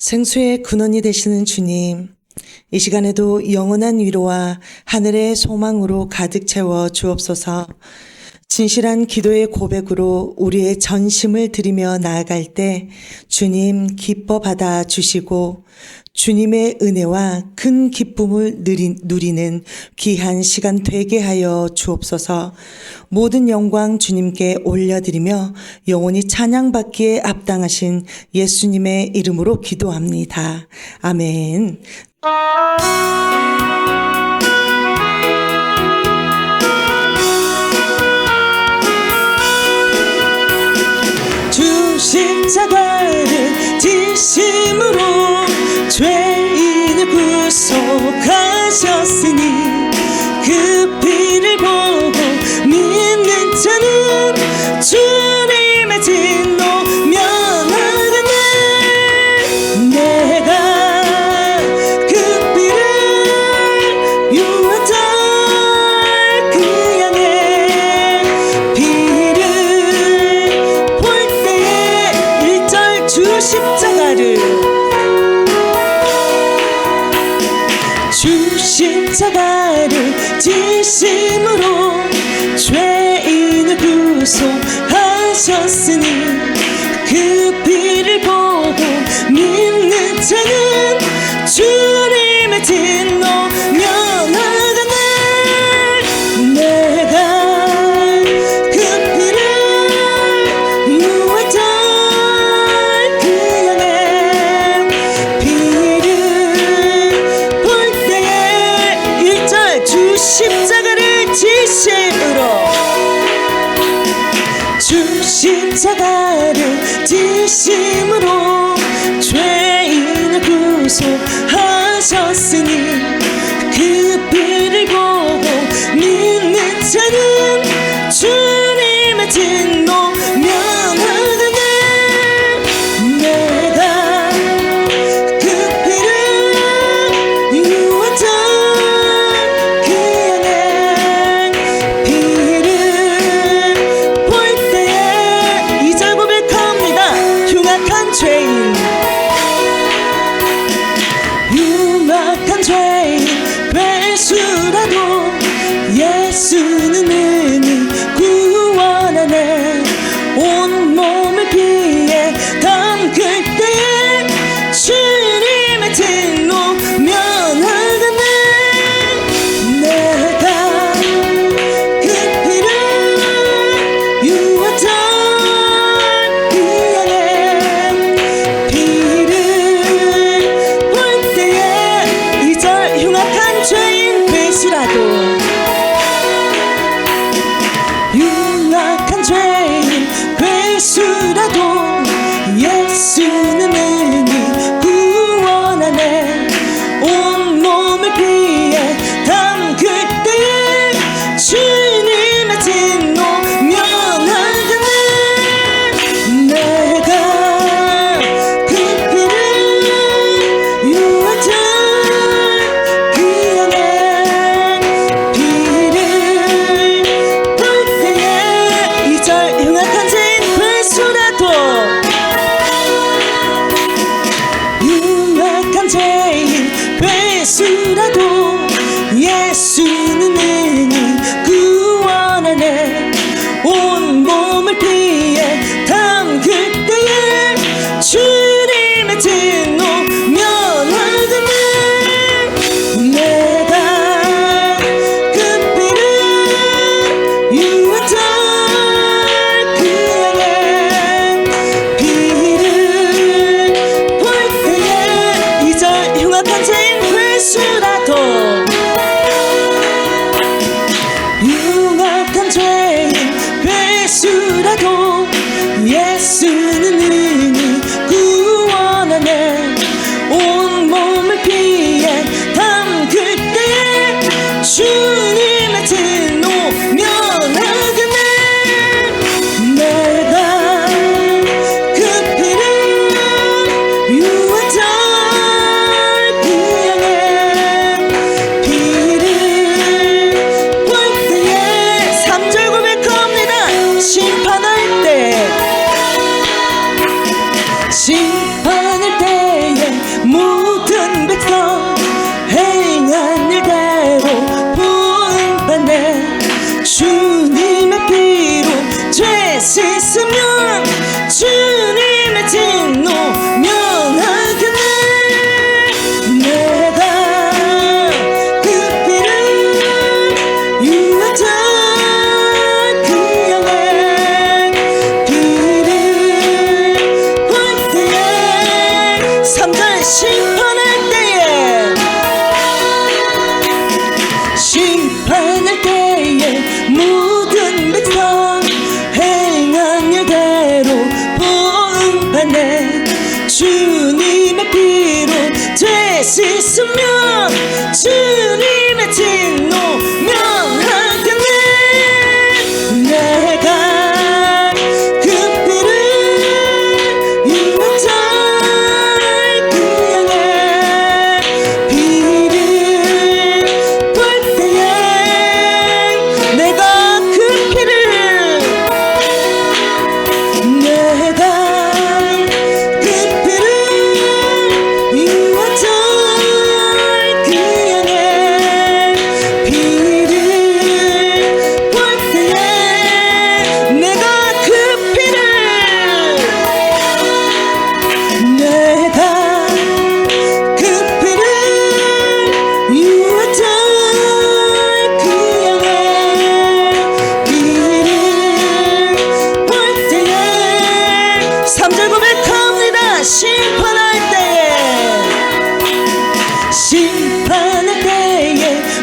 생수의 근원이 되시는 주님, 이 시간에도 영원한 위로와 하늘의 소망으로 가득 채워 주옵소서. 진실한 기도의 고백으로 우리의 전심을 드리며 나아갈 때 주님 기뻐 받아 주시고 주님의 은혜와 큰 기쁨을 누리는 귀한 시간 되게 하여 주옵소서. 모든 영광 주님께 올려드리며 영원히 찬양받기에 합당하신 예수님의 이름으로 기도합니다. 아멘. 주 십자가를 지심으로 죄인을 구속하셨으니 그 피를 보고 믿는 자는 주님의 진노 면하겠네. 내가 그 피를 유하다 그 양의 피를 볼 때에 1절 주 십자가를 지심으로 죄인을 구속하셨으니 그 피를 보고 믿는 자는 주님의 진노 면하겠네. 내가 그 피를 유하던 그 양의 피를 볼 때에 1절 주 십자가를 지심으로 죄인을 구속하셨으니 그 피를 보고 믿는 자는 주님의 진노 면하겠네. 내가 그 피를 유하던 그 양의 피를 볼 때에 2절 고백합니다. 흉악한 죄인 괴수라도 예수는 능히 구원하네. 온몸을 피에 담글 때에 주님의 진노 면하겠네. 내가 그 피를 유하던 그 양의 피를 볼 때에 2절 흉악한 죄인 괴수라도 흉악한 죄인 괴수라도 예수는 능히 구원하네. 온몸을 피에 담글 때에 주님의 진노 면하겠네. 내가 그 피를 유하던 그 양의 피를 볼 때에 2절 흉악한 죄인 괴수라도 흉악한 죄인 괴수라도 예수는 능히 구원하네. 온몸을 피에 담글 때에 주님의 진노 면하겠네. 내가 그 피를 유하던 그 양의 피를 볼 때에 2절 흉악한 죄인 괴수 3절 심판할 때에 심판할 때에 모든 백성 행한 일대로 보응받네 주님의 피로 되씻으면 주님의 진노 면하겠네 내가 그 피를 유혹할 그 양의 피를 볼 때에 내가 그 피를 유혹할 그 양의 피를 볼 때에 내가 그 피를 유혹할 그 양의 피를 볼 때에 3절 고백합니다 심판할 때에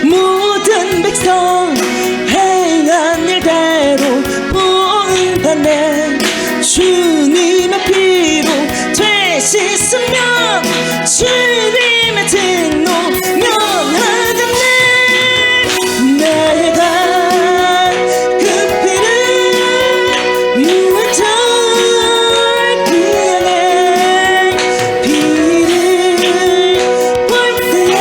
모든 백성 행한 일대로 보응받네 주님의 피로 되씻으면 주님의 진노 면하겠네 내가 그 피를 유혹할 그 양의 피를 볼 때에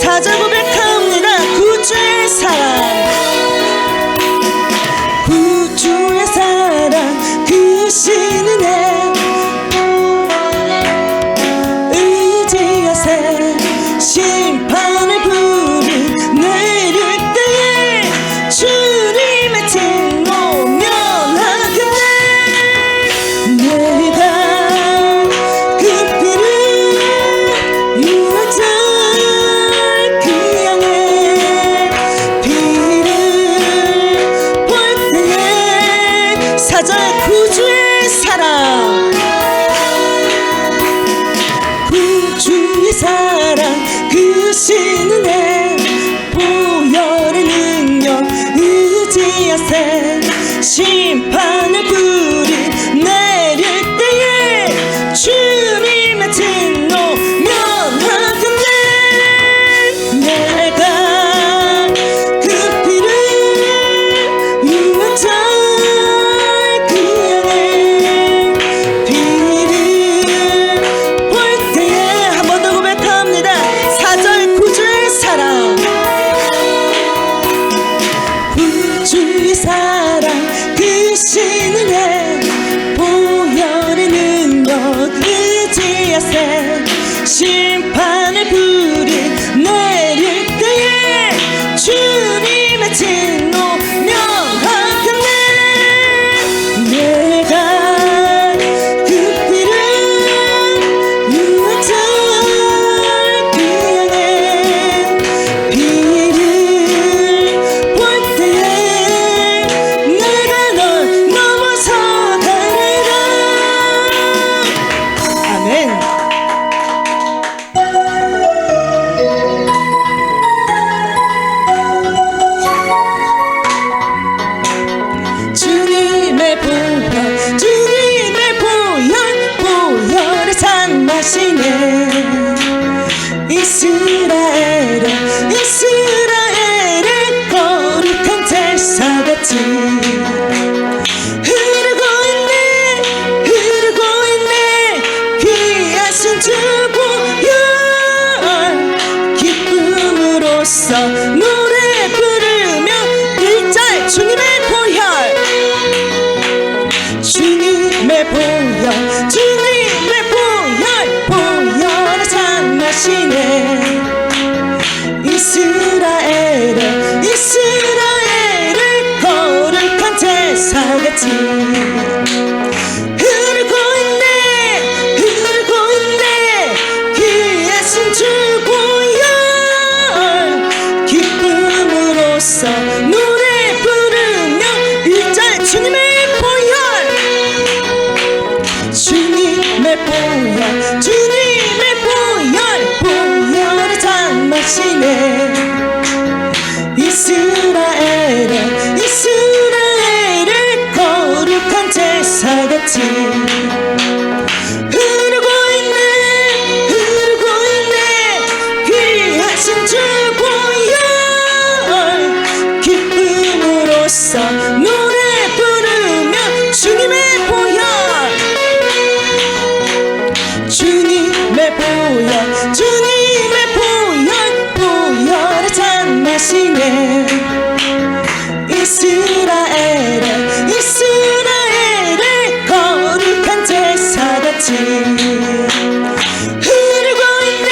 4절 고백합니다 구주의 사랑 구주의 사랑 그 신은혜 의지하세 심판의 불이 내릴 때에 주님의 진노 면하겠네 내가 그 피를 유혹할 그 양의 피를 볼 때에 4절 구주의 사랑 구주의 사랑 그 신은혜 보혈의 능력 의지하세 심판의 불이 내릴 때에 주님의 진노 면하겠네 내가 그 피를 유혹할 그 양의 피를 볼 때에 한 번 더 고백합니다 4절 구주의 사랑 구주의 사랑 그 신은혜 보혈의 능력 의지하세 심판의 불이 내릴 때에 주님의 진노 면하겠네 내가 그 피를 유혹할 그 양의 피를 볼 때에 내가 널 넘어서 가리라 아멘 주님의 보혈 보혈의 잔맛이네 이스라엘의 거룩한 제사같이 흐르고 있네 귀하신 주 보혈 기쁨으로써 노래 부르며 일절 주님의 보혈 보혈의 잔맛이네 이스라엘의 거룩한 제사같이 흐르고 있네 귀하신 주 보혈 기쁨으로써 노래 부르며 일절 주님의 보혈 주님 주님의 보혈 주님의 보혈 보혈의 잔맛이네 이스라엘의 거룩한 제사같이 흐르고 있네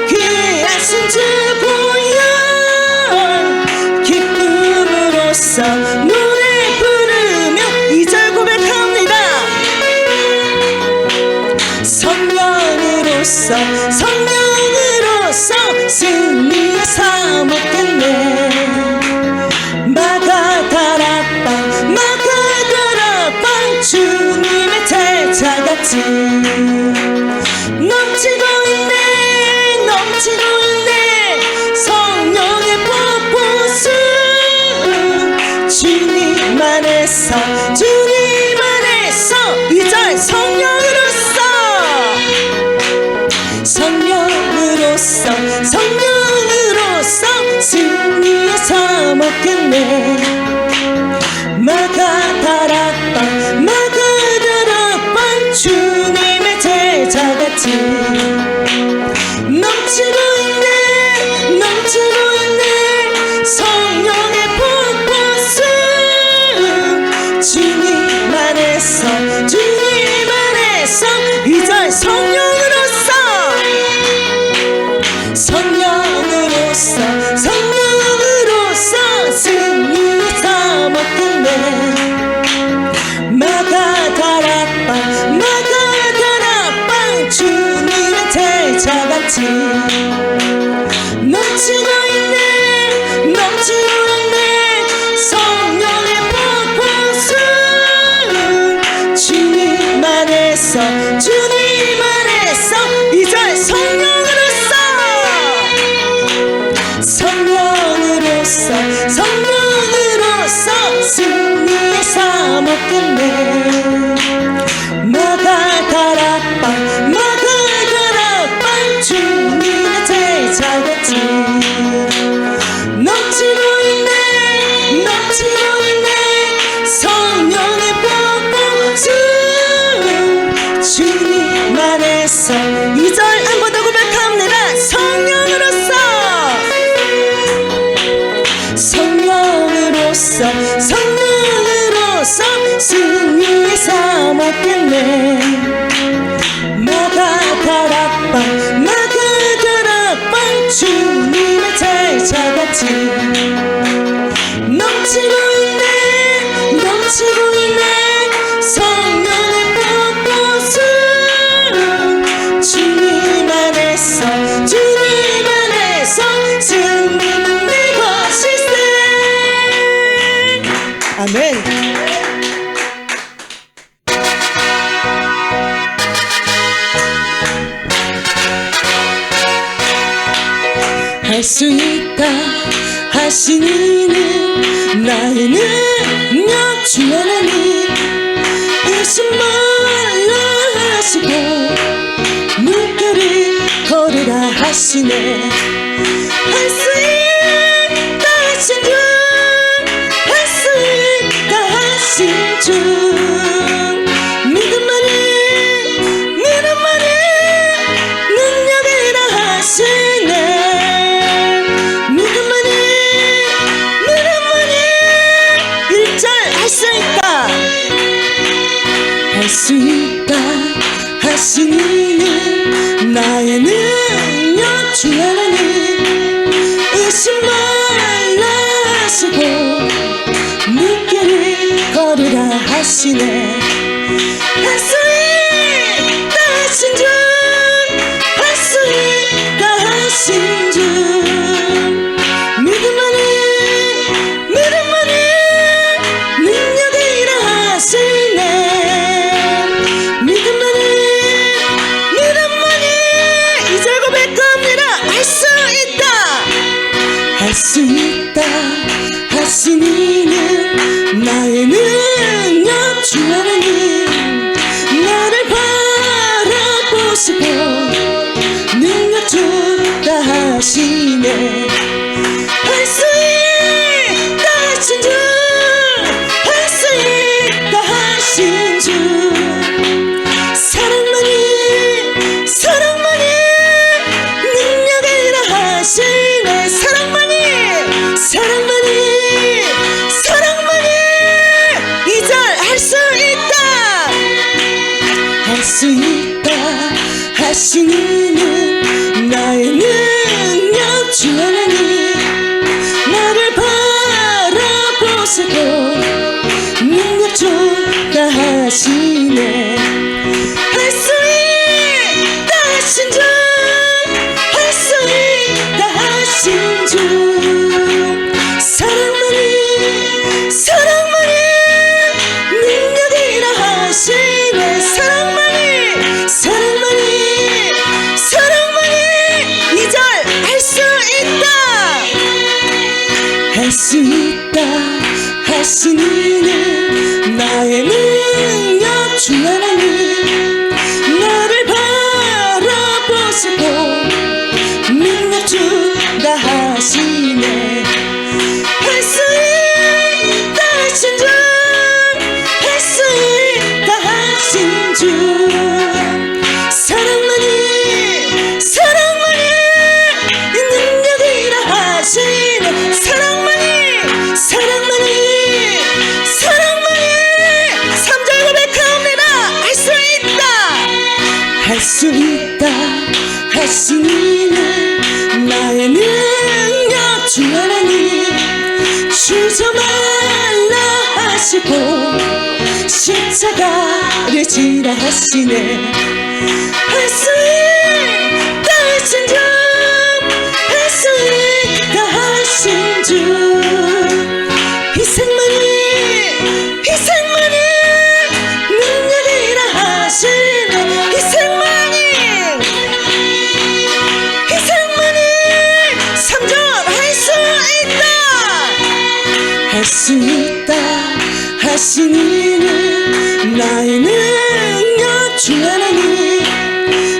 귀한 신주 보혈 기쁨으로써 노래 부르며 2절 고백합니다. 성령으로서 승리 사먹겠네 마가다락방 주님의 제자같이 넘치고 있네 성령의 폭포수 주님 안에서 2절 성령으로서 승리에 사먹겠네 마가다락방 주님의 제자같이 넘치고 있네 성령의 폭포수 주님 안에서 2절 성령으로서 승리 사먹겠네 마가다락방 주님의 제자같이 넘치고 있네 성령의 폭포수 주님 안에서 2절 성령으로서 승리에 사먹겠네 마가다락방 주님의 제자같이 넘치고 있네 성령의 폭포수 주님 안에서 2절 한 번 더 고백합니다. 성령으로서 승리에 사먹겠네 마가다락방 주님의 제자같이 넘치고 있네 성령의 폭포수 주님 안에서 승리는 내 것일세. 아멘. 할 수 있다 하신 이는 나의 능력 주 하나님 의심 말라 하시고 물결을 걸으라 하시네 할 수 있다 하신 주 믿음만이 능력이라 하시네 믿음만이 1절 할 수 있다 하신 이는 나의 능력 주 하나님 의심 말라 하시고 물결을 걸으라 하시네 할 수 있다 하신 주 믿음만이 능력이라 하시네 믿음만이 2절 고백합니다. 할 수 있다 하신 이는 나의 능력 주 하나님 나를 바라보시고 능력 주다 하시네 할 수 있다 하신 주 할 수 있다 하신 주 사랑만 수 있다 하시는 나의 능력 주 하나님 나를 바라보시고 능력 주다 하시네 할 수 있다 하신 주 할 수 있다 하신 주 사랑만이 사랑만이 능력이라 하시네 사랑만이 사랑만이 사랑만이 2절 할 수 있다 할 수 있다 하시는 나의 능력 주 하나님 나를 바라보시고 능력 주다 하시네 할 수 있다 하신 주 할 수 있다 하신 주 사랑만이 사랑만이 능력이라 하시네 사랑만이 사랑만이 사랑만이 3절 고백합니다 할 수 있다 할 수 있다 하시는 나의 능력 주 하나님 주저 말라 하시고 십자가를 지라 하시네 할 수 있다 하신 주 할 수 있다 하신 주 희생만이 희생만이 능력이라 하시네 희생만이 희생만이 3절 할 수 있다 할 수 있다 하시는 나의 능력 주 하나님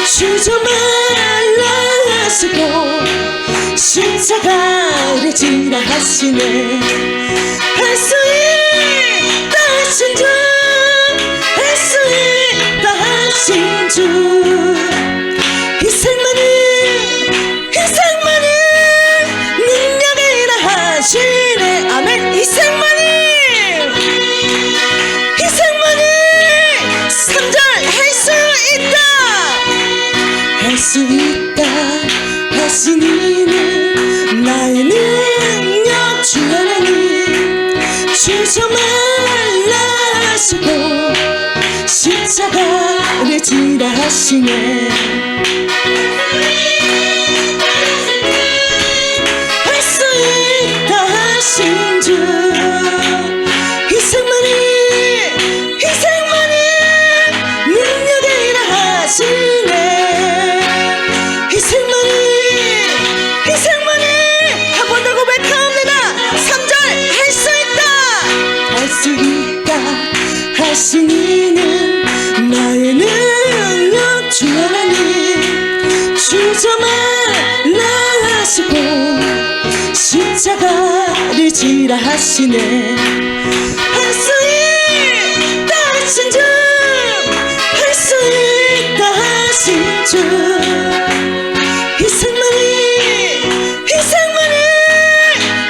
주저 말라 하시고 십자가를 지라 하시네 할 수 있다 하신 주 할 수 있다 하신 주 희생만이 희생만이 능력이라 하시네 아멘 희생만이 희생만이 3절 할 수 있다 할 수 있다 하시는 나의 능력 주 하나님 주저 말라 하시고 십자가를 지라 하시네 할 수 있다 하신 주 희생만이 희생만이 능력이라 하시네 희생만이 희생만이 한 번 더 고백합니다 3절 할 수 있다 할 수 있다 하시는 나의 능력 주 하나님 주저 말라 하시고 십자가를 지라 하시네 할 수 있다 하신 주 할 수 있다 하신 주 희생만이 희생만이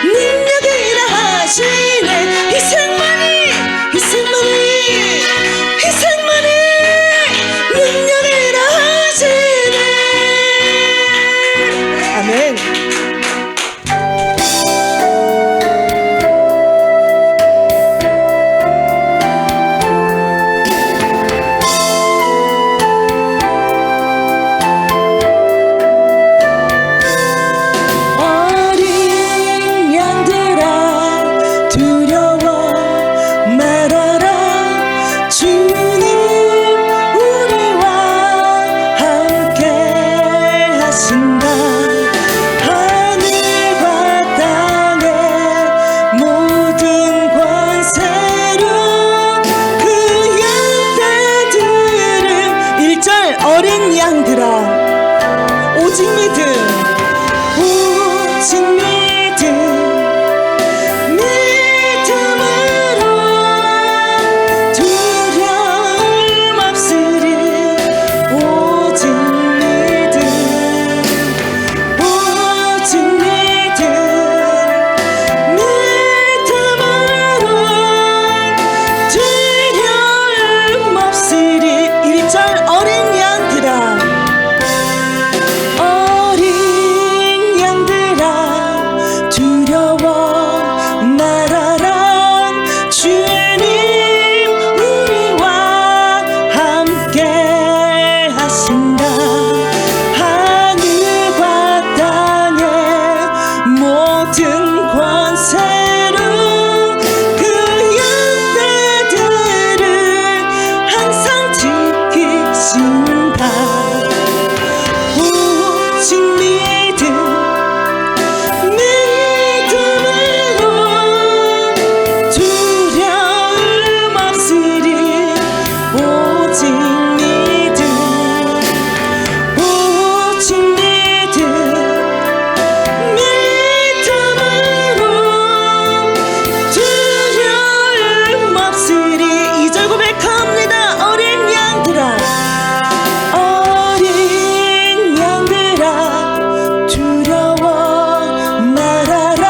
능력이라 하시네 희생만이 희생만이 희생만이 능력이라 하시네 아멘 오직 믿음으로 두려움 없으리. 오직 믿음, 오직 믿음으로 두려움 없으리. 2절 고백합니다. 어린 양들아, 어린 양들아, 두려워 말아라.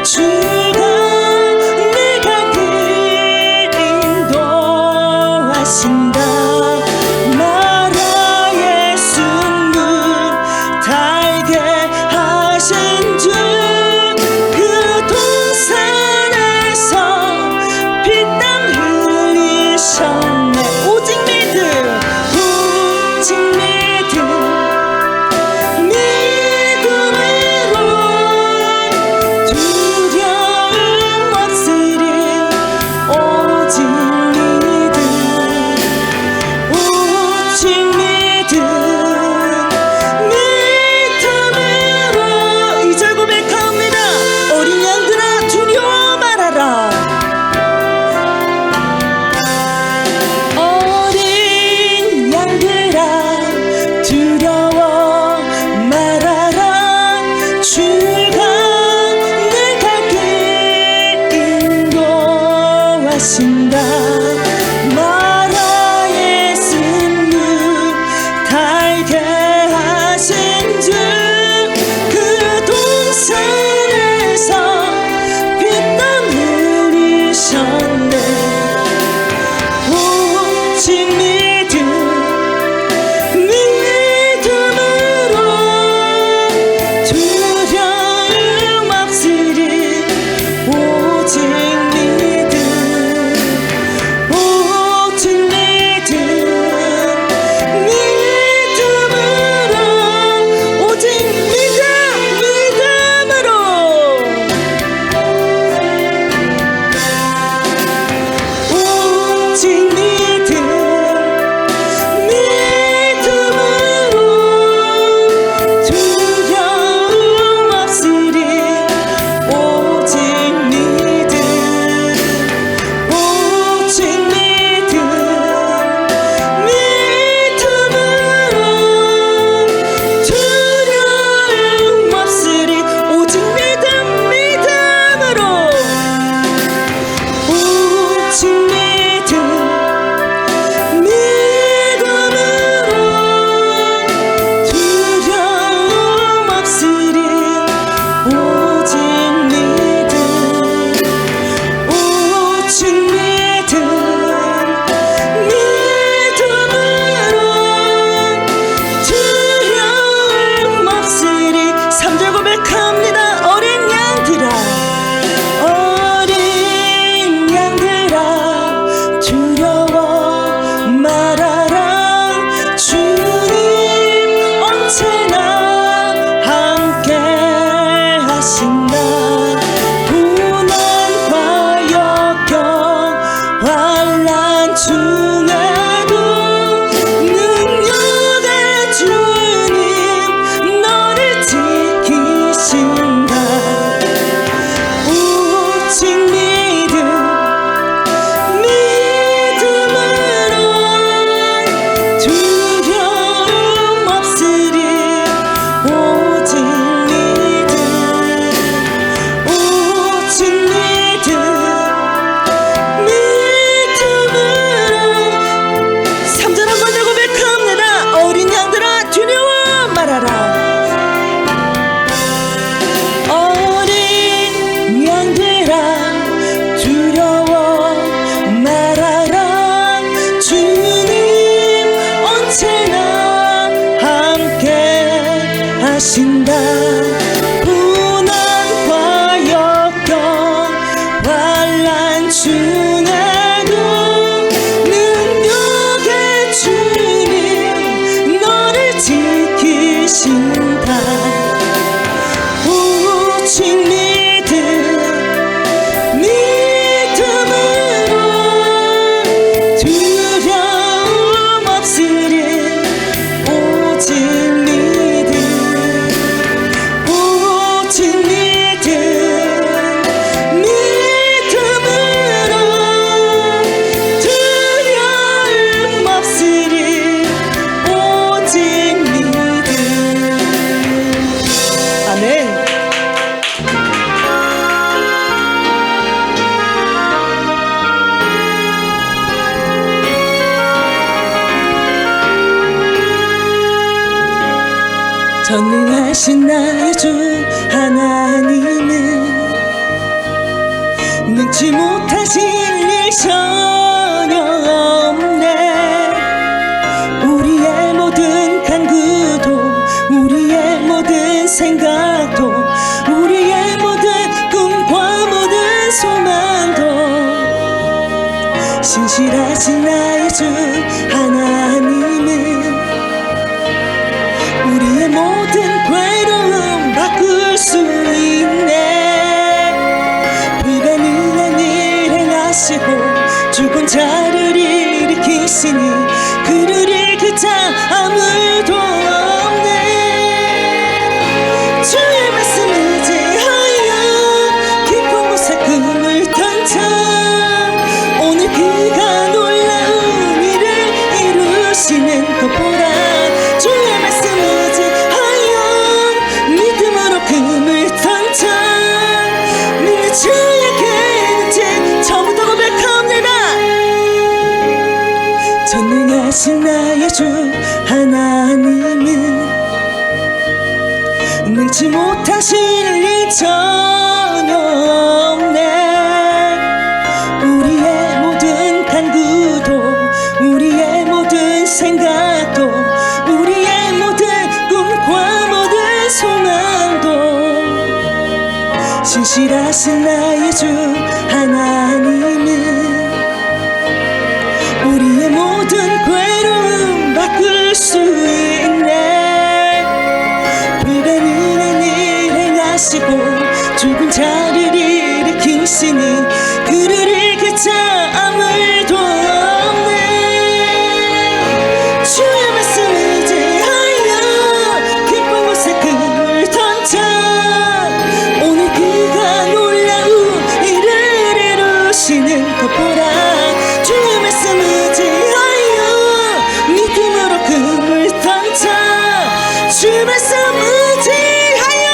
주가 네가 길 인도하신다. 나라의 승리 달게 하신 주, 그 동산에서 피땀 흘리셨네. 오직 믿음, 오직 믿음으로 두려움 없으리. 오직 믿음, 오직 믿음으로 2절 고백합니다. 어린 양들아, 두려워 말아라. 어린 양들아, 두려워 말아라. 주가 내가 길 인도하신다. 나라의 승리 달게 하신 주, 그 동산에서 피땀 흘리셨네. 오직 믿음으로 두려움 없으리. 오직 믿음, 오직 믿음으로, 오직 믿음으로 오직 믿음으로 두려움 없으리. 오직 믿음, 오직 믿음으로 두려움 없으리. 오직 믿음으로, 오직 믿음으로 두려움 없으리. 오직 믿음, 오직 믿음으로 두려움 없으리. 3절 고백합니다. 어린 양들아, 어린 양들아, 두려워 말아라. 주님 언제나 함께 하신다. 고난과 역경 환난 중에도 능력의 주님 너를 지키신다. 오직 믿음으로 두려움 없으리. 오직 믿음, 오직 믿음으로 3절 한 번 더 고백합니다. 어린 양들아, 두려워 말아라. 어린 양들아, 두려워 말아라. 주님 언제나 함께 하신다. 고난과 역경 환난 중에도 능력의 주님 너를 지키신다. 오직 믿음으로 두려움 없으리. 전능하신 나의 주 하나님은 능치 못하실 일 전혀 없네. 우리의 모든 간구도 우리의 모든 생각도 우리의 모든 꿈과 모든 소망도 신실하신 나의 주 하나님은 우리의 모든 괴로움 바꿀 수 있네. 불가능한 일 행하시고 죽은 자를 일으키시니 그를 일으킬 자 아무도 없네. 주의 말씀 의지하여 깊은 곳에 꿈을 던져 오늘 그가 놀라운 일을 이루시는 것 보라. 주의 말씀 의지하여 믿음으로 꿈을 던져 믿는 주에게 능치 저부터 고백합니다. 전능하신 나의 주 하나님은 능치 못하실 일 전혀 없네. 우리의 모든 간구도 우리의 모든 생각도 우리의 모든 꿈과 모든 소망도 신실하신 나의 주 하나님은 우리의 모든 괴로움 바꿀 수 있네. 불가능한 일 행하시고 죽은 자를 일으키시니 그를 일으킬 자 아무도 없네. 주의 말씀 의지하여 깊은 곳에 꿈을 던져 오늘 그가 놀라운 일을 이루시는 것 보라. 주의 말씀 의지하여 믿음으로 꿈을 던져 주의 말씀 의지하여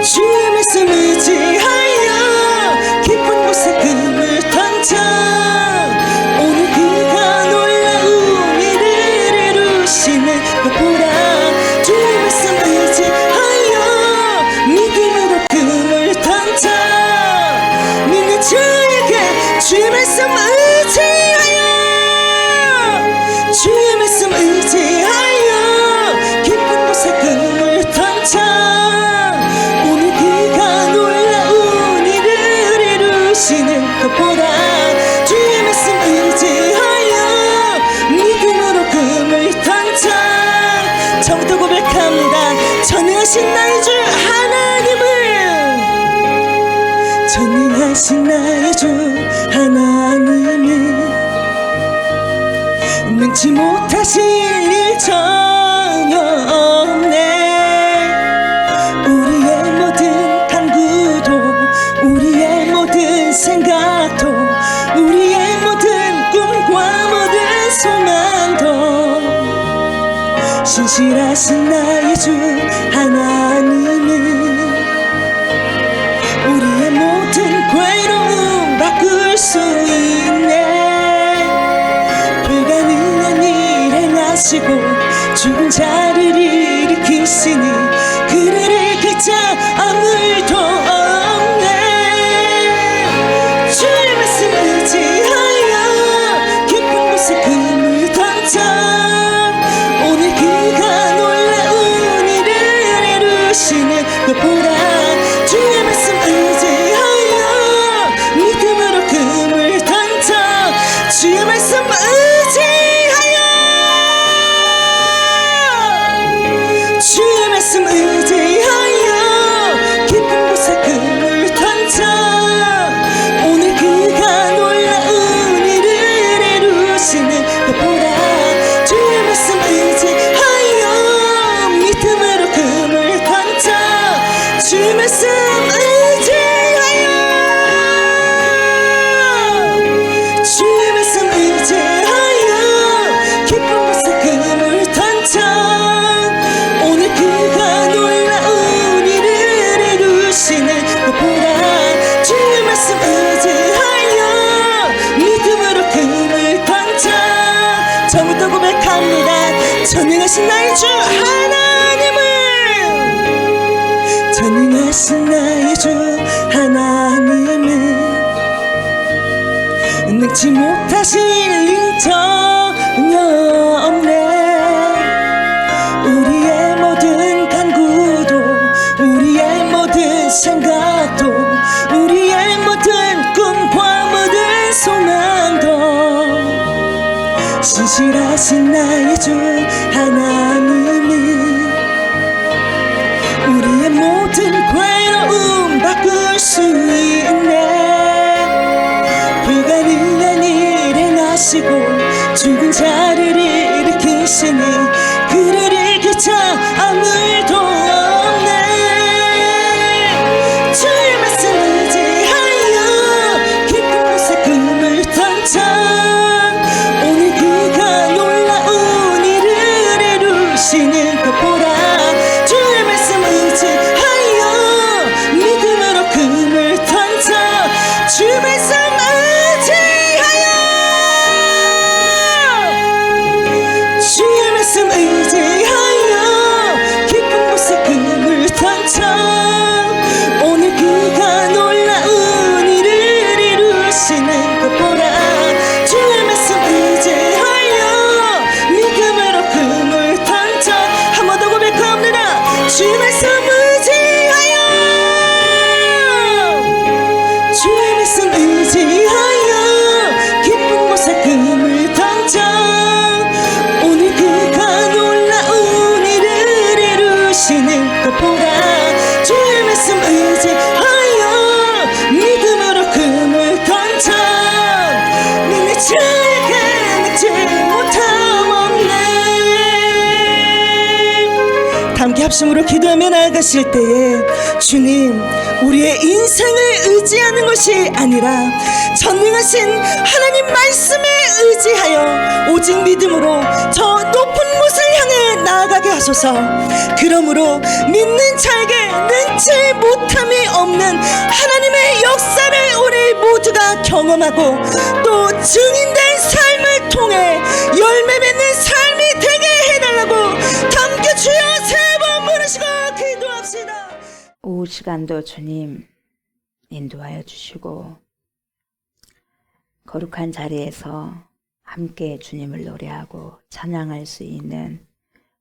주의 말씀 의지하여 깊은 곳에 꿈을 던져 오늘 그가 놀라운 일을 이루시는 것 보라. 주의 말씀 의지하여 믿음으로 꿈을 던져 믿는 주에게 주의 말씀 의지하여 주의 말씀 의지하여 깊은 곳에 꿈을 던져 오늘 그가 놀라운 일을 이루시는 것 보라. 주의 말씀 의지하여 믿음으로 꿈을 던져 저부터 고백합니다. 전능하신 나의 주 하나님은 전능하신 나의 주 하나님은 능치 못하실 일 전혀 없네. 우리의 모든 간구도 우리의 모든 생각도 우리의 모든 꿈과 모든 소망도 신실하신 나의 주 하나님은 우리의 모든 괴로움 바꿀 수 있네. 불가능한 일 행하시고 죽은 자를 일으키시니 그를 일으킬 자 아무도 없네. 주의 말씀 의지하여 깊은 곳에 꿈을 던져 오늘 그가 놀라운 일을 이루시는 것 보라. 주의 말씀 의지하여 믿음으로 꿈을 던져 주의 말씀 의지하여 주의 말씀 의지하여 깊은 곳에 나의 주 하나님을, 전능하신 나의 주 하나님을 능치 못하실 일 전혀 없네. 우리의 모든 간구도, 우리의 모든 생각도, 우리의 모든 꿈과 모든 소망도 신실하신 나의 주 하나님이 우리의 모든 괴로움 바꿀 수 있네. 불가능한 일 행하시고 죽은 자를 일으키시니 그를 일으킬 자 아무도 없네. 주의 말씀 의지하여 깊은 곳에 꿈을 던져 오늘 그가 놀라운 일을 이루시는 것 보라. 주의 말씀 의지하여 믿음으로 꿈을 던져 주 말씀 의지하여, 주의 말씀 의지하여 깊은 곳에 꿈을 던져 오늘 그가 놀라운 일을 이루시는 것 보라. 주의 말씀 의지하여 믿음으로 꿈을 던져 한 번 더 고백합니다. 주의 말씀 의지하여, 주의 말씀 의지하여 깊은 곳에 꿈을 던져 오늘 그가 놀라운 일을 이루시는 것 보라. 주의 말씀 의지하여 믿음으로 꿈을 던져 너네 주에게 믿지 못함 없네. 다 함께 합심으로 기도하며 나아가실 때에 주님, 우리의 인생을 의지하는 것이 아니라 전능하신 하나님 말씀에 의지하여 오직 믿음으로 저 높은 곳을 향해 나아가게 하소서. 그러므로 믿는 자에게 능치 못함이 없는 하나님의 역사를 우리 모두가 경험하고 또 증인된 삶을 통해 열매 맺는 삶이 되게 해달라고 함께 주여 세 번 부르시고 기도합시다. 오후 시간도 주님 인도하여 주시고 거룩한 자리에서 함께 주님을 노래하고 찬양할 수 있는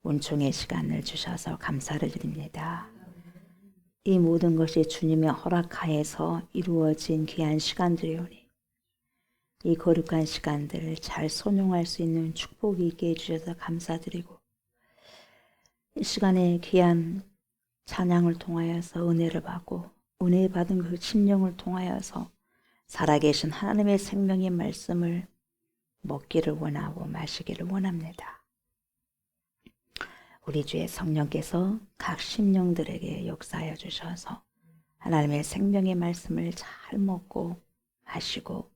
은총의 시간을 주셔서 감사를 드립니다. 이 모든 것이 주님의 허락하에서 이루어진 귀한 시간들이오니 이 거룩한 시간들을 잘 선용할 수 있는 축복이 있게 해주셔서 감사드리고 이 시간에 귀한 찬양을 통하여서 은혜를 받고 은혜 받은 그 심령을 통하여서 살아계신 하나님의 생명의 말씀을 먹기를 원하고 마시기를 원합니다. 우리 주의 성령께서 각 심령들에게 역사하여 주셔서 하나님의 생명의 말씀을 잘 먹고 마시고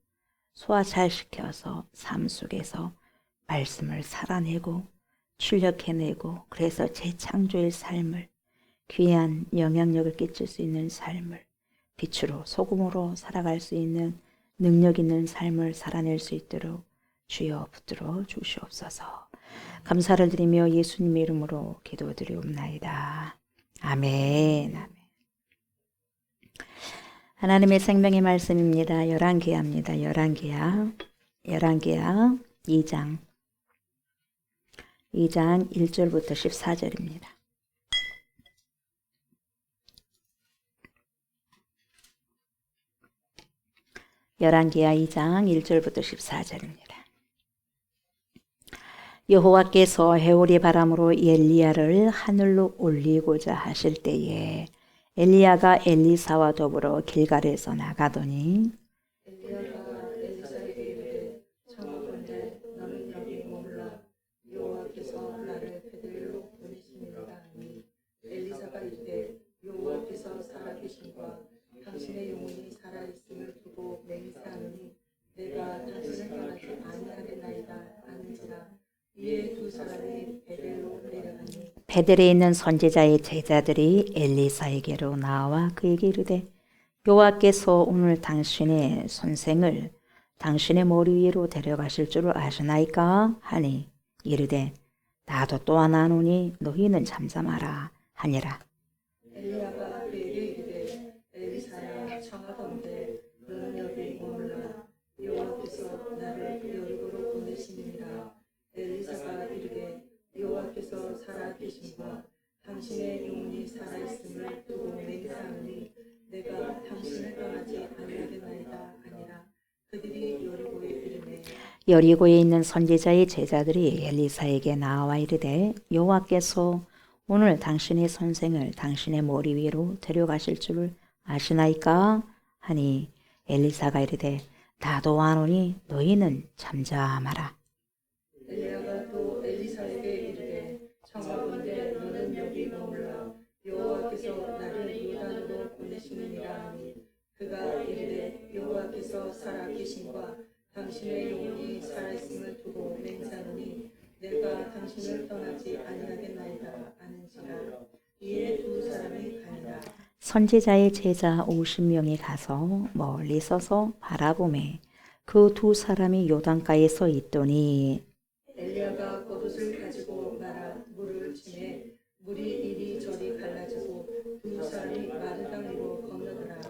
소화 잘 시켜서 삶 속에서 말씀을 살아내고 출력해내고 그래서 재창조의 삶을 귀한 영향력을 끼칠 수 있는 삶을 빛으로 소금으로 살아갈 수 있는 능력 있는 삶을 살아낼 수 있도록 주여 붙들어 주시옵소서. 감사를 드리며 예수님의 이름으로 기도드리옵나이다. 아멘. 아멘. 하나님의 생명의 말씀입니다. 열왕기하입니다. 열왕기하 2장 1절부터 14절입니다. 열왕기하 2장 1절부터 14절입니다. 여호와께서 해오리 바람으로 엘리야를 하늘로 올리고자 하실 때에 엘리야가 엘리사와 더불어 길갈에서 나가더니 엘리사가 이르되 여호와께서 살아계신과 당신의 영혼이 살아있음을 두고 맹세하노니 내가 당신을 향하지 아니하겠나이다 하는지라. 이에 두 사람이 베델로 내려가니 베델에 있는 선지자의 제자들이 엘리사에게로 나와 그에게 이르되 여호와께서 오늘 당신의 손생을 당신의 머리 위로 데려가실 줄 아시나이까 하니 이르되 나도 또 하나 하노니 너희는 잠잠하라 하니라. 엘리야가 그에게 이르되 엘리사야 청하건대 너는 여기 머물라 여호와께서 나를 여리고로 보내시니라. 엘리사가 이르되 여호와께서 살아계심과 당신의 영혼이 살아있음을 두고 맹세하노니 내가 당신을 떠나지 아니하겠나이다 하니라. 그들이 여리고에 이르매 여리고에 있는 선지자의 제자들이 엘리사에게 나와 이르되 여호와께서 오늘 당신의 선생을 당신의 머리 위로 데려가실 줄 아시나이까 하니 엘리사가 이르되 나도 아노니 너희는 잠잠하라. 엘리야가 또 엘리사에게 이르되 청하건대 너는 여기 머물라 여호와께서 나를 요단으로 보내시느니라 하니 그가 이르되 여호와께서 살아계심과 당신의 영혼이 살아있음을 두고 맹세하노니 내가 당신을 떠나지 아니하겠나이다 하는지라. 이에 두 사람이 가니라. 선지자의 제자 50명이 가서 멀리 서서 바라보매 그 두 사람이 요단가에 서 있더니 엘리야가 겉옷을 가지고 말아 물을 치매 물이 이리저리 갈라지고 두 사람이 마른 땅 위로 건너더라.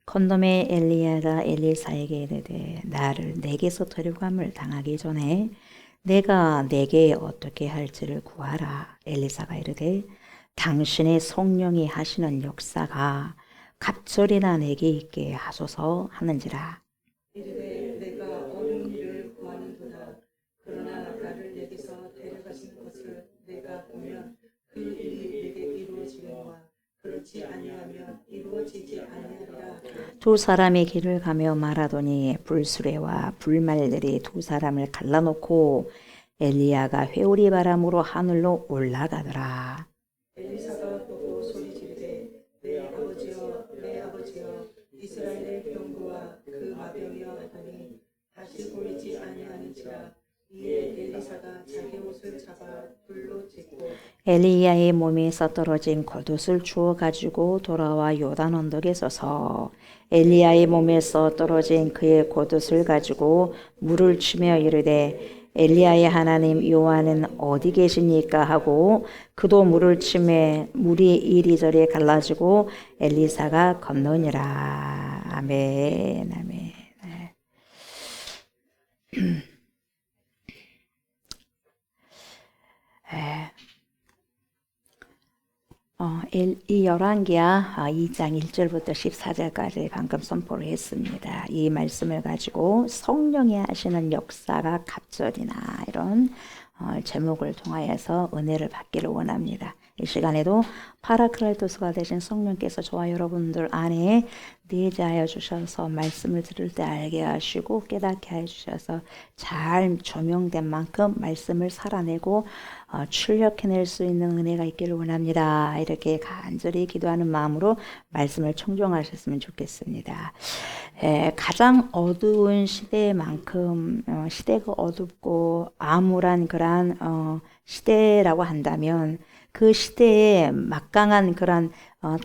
건너매 엘리야가 엘리사에게 이르되 나를 내게서 데려감을 당하기 전에 내가 내게 어떻게 할지를 구하라. 엘리사가 이르되 당신의 성령이 하시는 역사가 갑절이나 내게 있게 하소서 하는지라. 이르되 내가 어려운 일을 구하는도다. 그러나 나를 내게서 데려가시는 것을 내가 보면 그 일이 내게 이루어지려와 그렇지 아니하면 이루어지지 아니하리라. 두 사람이 길을 가며 말하더니 불수레와 불말들이 두 사람을 갈라놓고 엘리야가 회오리 바람으로 하늘로 올라가더라. 엘리사가 보고 소리 지르되 내 아버지여 내 아버지여 이스라엘의 병거와 그 마병이여 하더니 다시 보이지 아니하는지라. 이에 엘리사가 자기 옷을 잡아 불로 찢고 엘리야의 몸에서 떨어진 겉옷을 주워 가지고 돌아와 요단 언덕에 서서 엘리야의 몸에서 떨어진 그의 겉옷을 가지고 물을 치며 이르되 엘리야의 하나님 여호와는 어디 계십니까 하고 그도 물을 치매 물이 이리저리 갈라지고 엘리사가 건너니라. 아멘. 아멘. 이 열왕기야 2장 1절부터 14절까지 방금 선포를 했습니다. 이 말씀을 가지고 성령이 하시는 역사가 갑절이나 이런 제목을 통하여서 은혜를 받기를 원합니다. 이 시간에도 파라클라이토스가 되신 성령께서 저와 여러분들 안에 내재하여 주셔서 말씀을 들을 때 알게 하시고 깨닫게 해주셔서 잘 조명된 만큼 말씀을 살아내고 출력해낼 수 있는 은혜가 있기를 원합니다. 이렇게 간절히 기도하는 마음으로 말씀을 청종하셨으면 좋겠습니다. 가장 어두운 시대만큼 시대가 어둡고 암울한 그러한 시대라고 한다면 그 시대에 막강한 그런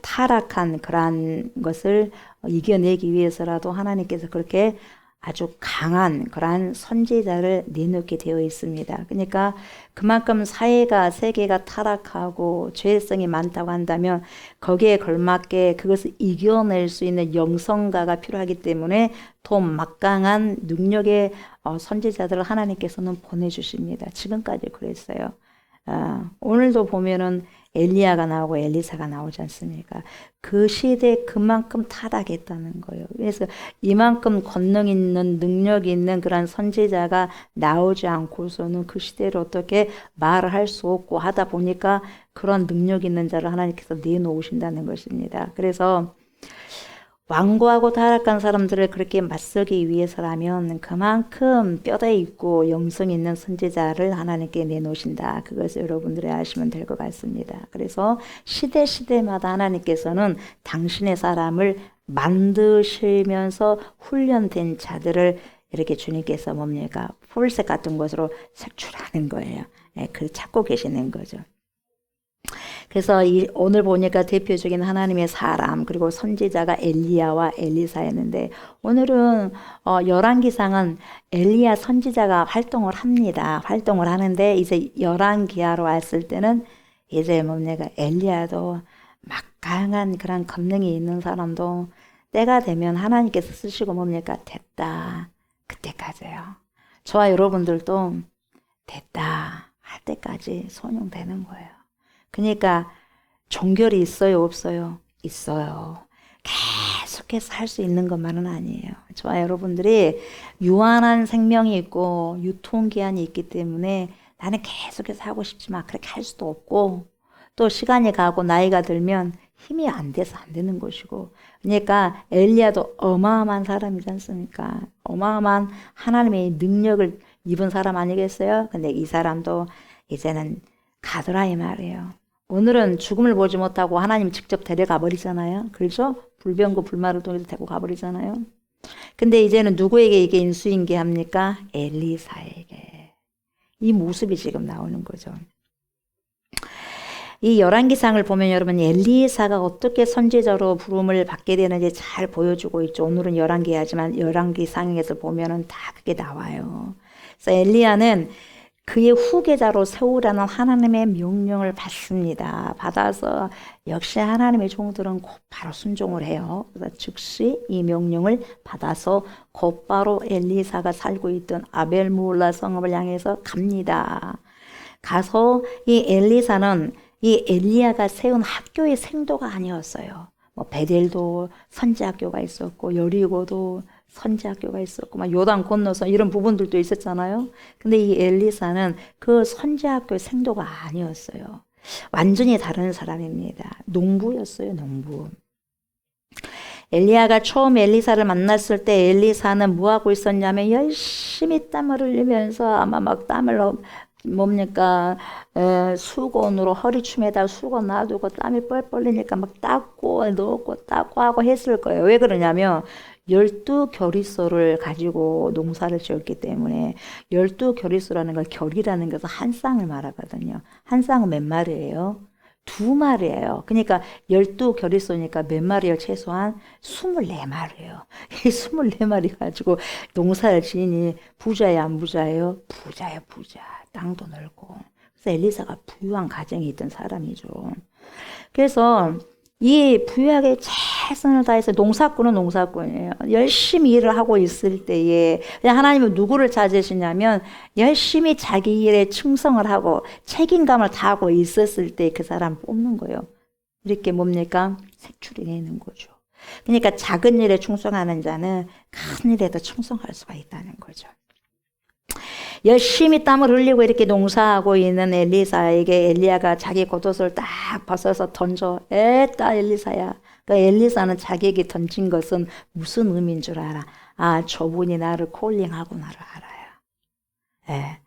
타락한 그러한 것을 이겨내기 위해서라도 하나님께서 그렇게 아주 강한 그러한 선지자를 내놓게 되어 있습니다. 그러니까 그만큼 사회가 세계가 타락하고 죄성이 많다고 한다면 거기에 걸맞게 그것을 이겨낼 수 있는 영성가가 필요하기 때문에 더 막강한 능력의 선지자들을 하나님께서는 보내주십니다. 지금까지 그랬어요. 오늘도 보면은 엘리야가 나오고 엘리사가 나오지 않습니까? 그 시대에 그만큼 타락했다는 거예요. 그래서 이만큼 권능 있는 능력 있는 그런 선지자가 나오지 않고서는 그 시대를 어떻게 말을 할 수 없고 하다 보니까 그런 능력 있는 자를 하나님께서 내놓으신다는 것입니다. 그래서 완고하고 타락한 사람들을 그렇게 맞서기 위해서라면 그만큼 뼈대 있고 영성 있는 선지자를 하나님께 내놓으신다. 그것을 여러분들이 아시면 될 것 같습니다. 그래서 시대마다 하나님께서는 당신의 사람을 만드시면서 훈련된 자들을 이렇게 주님께서 뭡니까? 풀색 같은 것으로 색출하는 거예요. 그 찾고 계시는 거죠. 그래서 오늘 보니까 대표적인 하나님의 사람 그리고 선지자가 엘리야와 엘리사였는데 오늘은 열왕기상은 엘리야 선지자가 활동을 합니다. 활동을 하는데 이제 열왕기하로 왔을 때는 이제 뭡니까 엘리야도 막강한 그런 권능이 있는 사람도 때가 되면 하나님께서 쓰시고 뭡니까 됐다 그때까지요. 저와 여러분들도 됐다 할 때까지 손용되는 거예요. 그러니까 종결이 있어요 없어요? 있어요. 계속해서 할 수 있는 것만은 아니에요. 저와 여러분들이 유한한 생명이 있고 유통기한이 있기 때문에 나는 계속해서 하고 싶지만 그렇게 할 수도 없고 또 시간이 가고 나이가 들면 힘이 안 돼서 안 되는 것이고 그러니까 엘리야도 어마어마한 사람이지 않습니까? 어마어마한 하나님의 능력을 입은 사람 아니겠어요? 근데 이 사람도 이제는 가더라 이 말이에요. 오늘은 죽음을 보지 못하고 하나님 직접 데려가 버리잖아요. 그렇죠? 불병거 불말을 통해서 데리고 가버리잖아요. 근데 이제는 누구에게 이게 인수인계합니까? 엘리사에게. 이 모습이 지금 나오는 거죠. 이 열왕기상을 보면 여러분 엘리사가 어떻게 선지자로 부름을 받게 되는지 잘 보여주고 있죠. 오늘은 열왕기하지만 열왕기상에서 보면은 다 그게 나와요. 그래서 엘리야는 그의 후계자로 세우라는 하나님의 명령을 받습니다. 받아서 역시 하나님의 종들은 곧바로 순종을 해요. 그래서 즉시 이 명령을 받아서 곧바로 엘리사가 살고 있던 아벨무올라 성읍을 향해서 갑니다. 가서 이 엘리사는 이 엘리야가 세운 학교의 생도가 아니었어요. 뭐 베델도 선지학교가 있었고 여리고도 선지학교가 있었고 막 요단 건너서 이런 부분들도 있었잖아요. 근데 이 엘리사는 그 선지학교의 생도가 아니었어요. 완전히 다른 사람입니다. 농부였어요. 농부. 엘리야가 처음 엘리사를 만났을 때 엘리사는 뭐 하고 있었냐면 열심히 땀을 흘리면서 아마 막 땀을 뭡니까 수건으로 허리춤에다 수건 놔두고 땀이 뻘뻘 흘리니까 막 닦고 넣고 닦고 하고 했을 거예요. 왜 그러냐면 12겨리소를 가지고 농사를 지었기 때문에 12겨리소라는 걸 결이라는 것은 한 쌍을 말하거든요. 한 쌍은 몇 마리예요? 2마리예요. 그러니까 12겨리소니까 몇 마리예요? 최소한 24마리예요. 이 24마리 가지고 농사를 지으니 부자야 안 부자예요? 부자예요 부자. 땅도 넓고. 그래서 엘리사가 부유한 가정에 있던 사람이죠. 그래서 이 부유하게 최선을 다해서 농사꾼은 농사꾼이에요. 열심히 일을 하고 있을 때에 그냥 하나님은 누구를 찾으시냐면 열심히 자기 일에 충성을 하고 책임감을 다하고 있었을 때 그 사람 뽑는 거예요. 이렇게 뭡니까? 색출이 되는 거죠. 그러니까 작은 일에 충성하는 자는 큰 일에도 충성할 수가 있다는 거죠. 열심히 땀을 흘리고 이렇게 농사하고 있는 엘리사에게 엘리야가 자기 겉옷을 딱 벗어서 던져. 에따 엘리사야. 그러니까 엘리사는 자기에게 던진 것은 무슨 의미인 줄 알아. 아, 저분이 나를 콜링하고 나를 알아요. 예.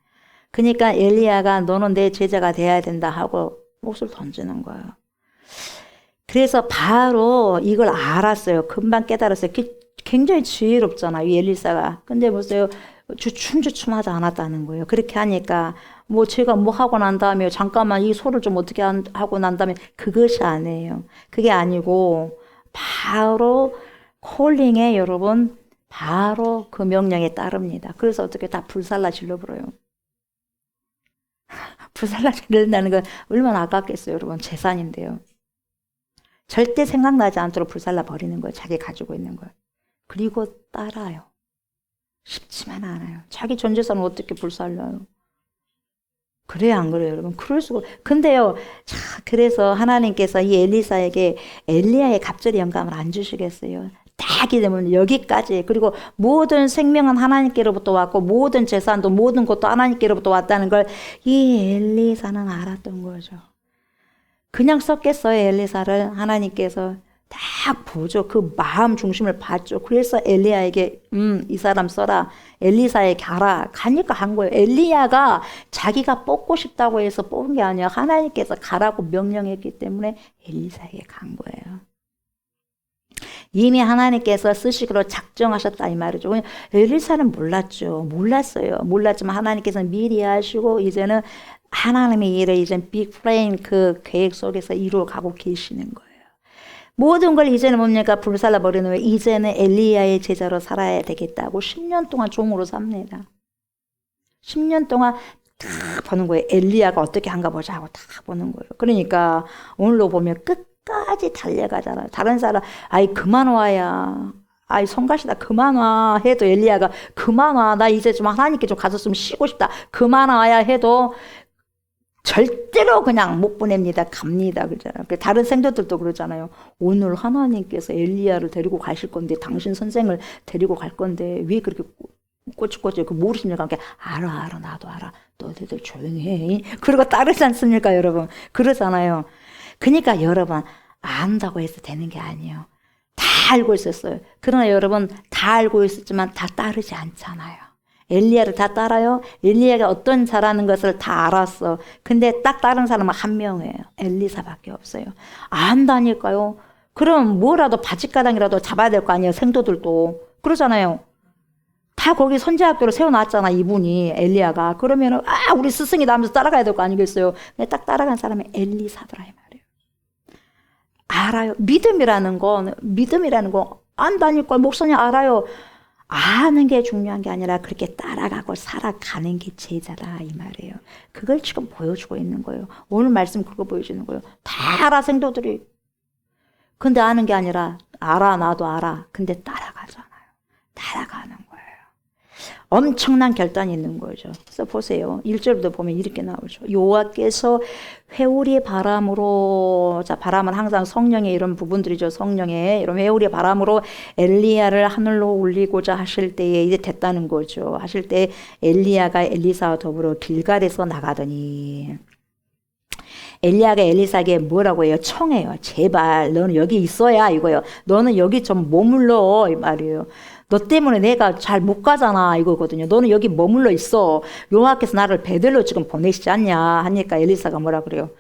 그러니까 엘리야가 너는 내 제자가 돼야 된다 하고 옷을 던지는 거예요. 그래서 바로 이걸 알았어요. 금방 깨달았어요. 굉장히 지혜롭잖아요, 이 엘리사가. 근데 보세요. 주춤주춤하지 않았다는 거예요. 그렇게 하니까 뭐 제가 뭐 하고 난 다음에 잠깐만 이 소를 좀 어떻게 하고 난 다음에 그것이 아니에요. 그게 아니고 바로 콜링에 여러분 바로 그 명령에 따릅니다. 그래서 어떻게 다 불살라 질러버려요. 불살라 질른다는 건 얼마나 아깝겠어요, 여러분. 재산인데요. 절대 생각나지 않도록 불살라 버리는 거예요. 자기 가지고 있는 걸. 그리고 따라요. 쉽지만 않아요. 자기 전 재산을 어떻게 불살려요? 그래요, 안 그래요, 여러분? 그럴 수가. 근데요, 자, 그래서 하나님께서 이 엘리사에게 엘리야의 갑절의 영감을 안 주시겠어요? 딱 이되면 여기까지. 그리고 모든 생명은 하나님께로부터 왔고 모든 재산도 모든 것도 하나님께로부터 왔다는 걸 이 엘리사는 알았던 거죠. 그냥 썼겠어요, 엘리사를. 하나님께서 딱 보죠. 그 마음 중심을 봤죠. 그래서 엘리야에게 이 사람 써라. 엘리사에게 가라. 가니까 한 거예요. 엘리야가 자기가 뽑고 싶다고 해서 뽑은 게 아니라 하나님께서 가라고 명령했기 때문에 엘리사에게 간 거예요. 이미 하나님께서 쓰시기로 작정하셨다 이 말이죠. 엘리사는 몰랐죠. 몰랐어요. 몰랐지만 하나님께서는 미리 하시고 이제는 하나님의 일을 이제 빅 플레인 그 계획 속에서 이루어가고 계시는 거예요. 모든 걸 이제는 뭡니까? 불살라 버리는 거예요. 이제는 엘리야의 제자로 살아야 되겠다고 10년 동안 종으로 삽니다. 10년 동안 다 보는 거예요. 엘리야가 어떻게 한가 보자 하고 다 보는 거예요. 그러니까 오늘로 보면 끝까지 달려가잖아요. 다른 사람 아이 그만 와야, 아이 성가시다 그만 와 해도 엘리야가 그만 와, 나 이제 좀 하나님께 좀 가서 좀 쉬고 싶다 그만 와야 해도 절대로 그냥 못 보냅니다. 갑니다. 그러잖아요. 다른 생도들도 그러잖아요. 오늘 하나님께서 엘리야를 데리고 가실 건데, 당신 선생을 데리고 갈 건데 왜 그렇게 꼬치꼬치 그 모르시니까 알아 나도 알아. 너희들 조용히 해. 그러고 따르지 않습니까, 여러분? 그러잖아요. 그러니까 여러분 안다고 해서 되는 게 아니에요. 다 알고 있었어요. 그러나 여러분 다 알고 있었지만 다 따르지 않잖아요. 엘리야를 다 따라요. 엘리야가 어떤 자라는 것을 다 알았어. 근데 딱 따른 사람은 한 명이에요. 엘리사밖에 없어요. 안다니까요. 그럼 뭐라도 바짓가랑이라도 잡아야 될 거 아니에요. 생도들도 그러잖아요. 다 거기 선지학교를 세워놨잖아, 이분이, 엘리야가. 그러면은 우리 스승이다 하면서 따라가야 될 거 아니겠어요. 근데 딱 따라간 사람이 엘리사더라 이 말이에요. 알아요. 믿음이라는 건 안다니까. 목사님 알아요. 아는 게 중요한 게 아니라 그렇게 따라가고 살아가는 게 제자다 이 말이에요. 그걸 지금 보여주고 있는 거예요. 오늘 말씀 그거 보여주는 거예요. 다 알아, 생도들이. 근데 아는 게 아니라 알아, 나도 알아. 근데 따라가잖아요. 따라가는 거예요. 엄청난 결단이 있는 거죠. 그래서 보세요. 1절부터 보면 이렇게 나오죠. 여호와께서 회오리 바람으로, 자, 바람은 항상 성령의 이런 부분들이죠. 성령의 이런 회오리 바람으로 엘리야를 하늘로 올리고자 하실 때에 이제 됐다는 거죠. 하실 때 엘리야가 엘리사와 더불어 길갈에서 나가더니, 엘리야가 엘리사에게 뭐라고 해요? 청해요. 제발 너는 여기 있어야 이거예요. 너는 여기 좀 머물러 이 말이에요. 너 때문에 내가 잘 못 가잖아 이거거든요. 너는 여기 머물러 있어. 여호와께서 나를 베들로 지금 보내시지 않냐 하니까 엘리사가 뭐라 그래요?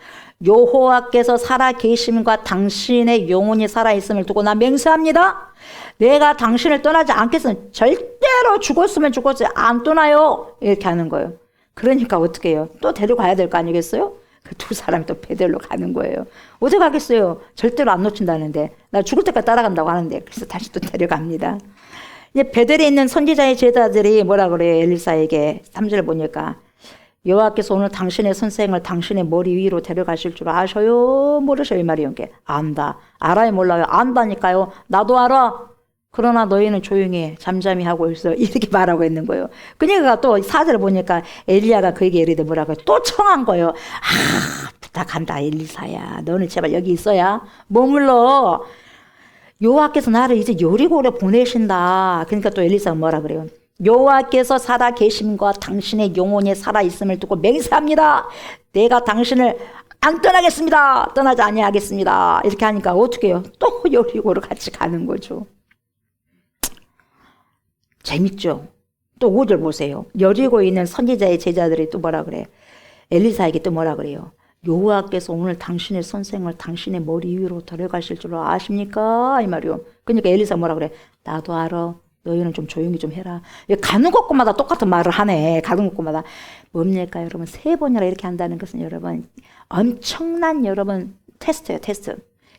여호와께서 살아 계심과 당신의 영혼이 살아 있음을 두고 나 맹세합니다. 내가 당신을 떠나지 않겠으면 절대로 죽었으면 죽었지 안 떠나요. 이렇게 하는 거예요. 그러니까 어떻게 해요? 또 데려가야 될 거 아니겠어요? 그 두 사람이 또 베들로 가는 거예요. 어디 가겠어요? 절대로 안 놓친다는데. 나 죽을 때까지 따라간다고 하는데. 그래서 다시 또 데려갑니다. 이제 베델에 있는 선지자의 제자들이 뭐라 그래요? 엘리사에게 3절 보니까 여호와께서 오늘 당신의 선생을 당신의 머리 위로 데려가실 줄 아셔요? 모르셔요? 이 말이요. 안다. 알아요? 몰라요? 안다니까요. 나도 알아. 그러나 너희는 조용히 해. 잠잠히 하고 있어. 이렇게 말하고 있는 거예요. 그러니까 또 4절 보니까 엘리야가 그에게 이르되 뭐라고 해요? 또 청한 거예요. 부탁한다 엘리사야. 너는 제발 여기 있어야 머물러. 여호와께서 나를 이제 여리고로 보내신다. 그러니까 또 엘리사가 뭐라 그래요? 여호와께서 살아 계심과 당신의 영혼이 살아 있음을 두고 맹세합니다. 내가 당신을 안 떠나겠습니다. 떠나지 아니하겠습니다. 이렇게 하니까 어떻게 해요? 또 여리고로 같이 가는 거죠. 재밌죠? 또 5절 보세요. 여리고에 있는 선지자의 제자들이 또 뭐라 그래? 엘리사에게 또 뭐라 그래요? 여호와께서 오늘 당신의 선생을 당신의 머리 위로 데려가실 줄 아십니까? 이 말이요. 그러니까 엘리사 뭐라 그래? 나도 알아. 너희는 좀 조용히 좀 해라. 가는 곳마다 똑같은 말을 하네. 가는 곳마다. 뭡니까 여러분? 3번이나 이렇게 한다는 것은 여러분 엄청난 여러분 테스트예요. 테스트.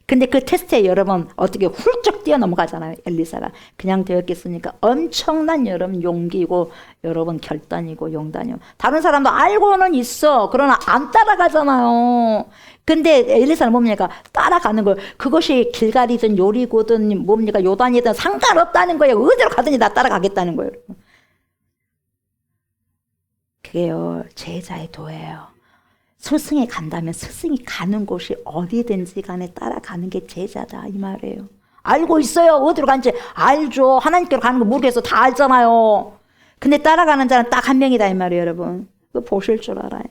근데 그 테스트에 여러분 어떻게 훌쩍 뛰어넘어가잖아요. 엘리사가. 그냥 되었겠습니까? 엄청난 여러분 용기고 여러분 결단이고 용단이요. 다른 사람도 알고는 있어. 그러나 안 따라가잖아요. 근데 엘리사는 뭡니까? 따라가는 거예요. 그것이 길갈이든 요리고든 뭡니까? 요단이든 상관없다는 거예요. 어디로 가든지 다 따라가겠다는 거예요. 그게요. 제자의 도예요. 스승이 간다면 스승이 가는 곳이 어디든지 간에 따라가는 게 제자다 이 말이에요. 알고 있어요. 어디로 간지 알죠. 하나님께로 가는 거 모르겠어. 다 알잖아요. 근데 따라가는 자는 딱 한 명이다 이 말이에요. 여러분 그거 보실 줄 알아야 돼.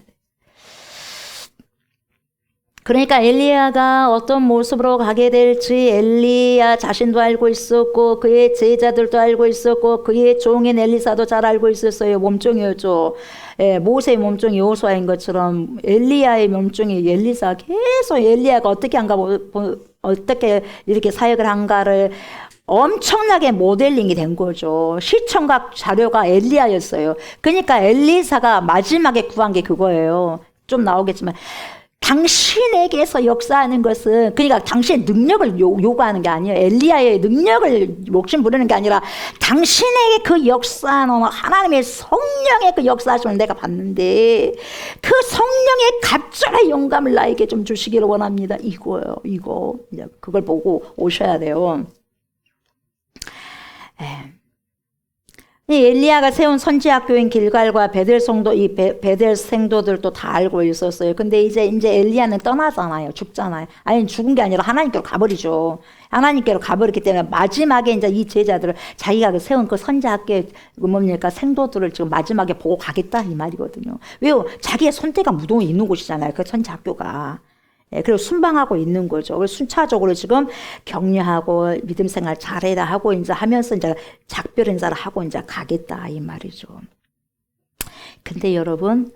그러니까 엘리야가 어떤 모습으로 가게 될지 엘리야 자신도 알고 있었고 그의 제자들도 알고 있었고 그의 종인 엘리사도 잘 알고 있었어요. 몸종이었죠. 예, 모세의 몸종이 여호수아인 것처럼 엘리야의 몸종이 엘리사. 계속 엘리야가 어떻게 한가 어떻게 이렇게 사역을 한가를 엄청나게 모델링이 된 거죠. 시청각 자료가 엘리야였어요. 그러니까 엘리사가 마지막에 구한 게 그거예요. 좀 나오겠지만 당신에게서 역사하는 것은 그러니까 당신의 능력을 요구하는 게 아니에요. 엘리야의 능력을 욕심 부리는 게 아니라 당신에게 그 역사하는 하나님의 성령의 그 역사하심을 내가 봤는데 그 성령의 갑절의 영감을 나에게 좀 주시기를 원합니다. 이거요. 이거 그걸 보고 오셔야 돼요. 이 엘리야가 세운 선지학교인 길갈과 베델 성도, 이 베델 생도들도 다 알고 있었어요. 근데 이제 엘리야는 떠나잖아요. 죽잖아요. 아니, 죽은 게 아니라 하나님께로 가버리죠. 하나님께로 가버렸기 때문에 마지막에 이제 이 제자들을 자기가 세운 그 선지학교의 뭡니까? 생도들을 지금 마지막에 보고 가겠다 이 말이거든요. 왜요? 자기의 손때가 무덤에 있는 곳이잖아요. 그 선지학교가. 예, 그리고 순방하고 있는 거죠. 그래서 순차적으로 지금 격려하고 믿음 생활 잘해라 하고 이제 하면서 이제 작별 인사를 하고 이제 가겠다 이 말이죠. 근데 여러분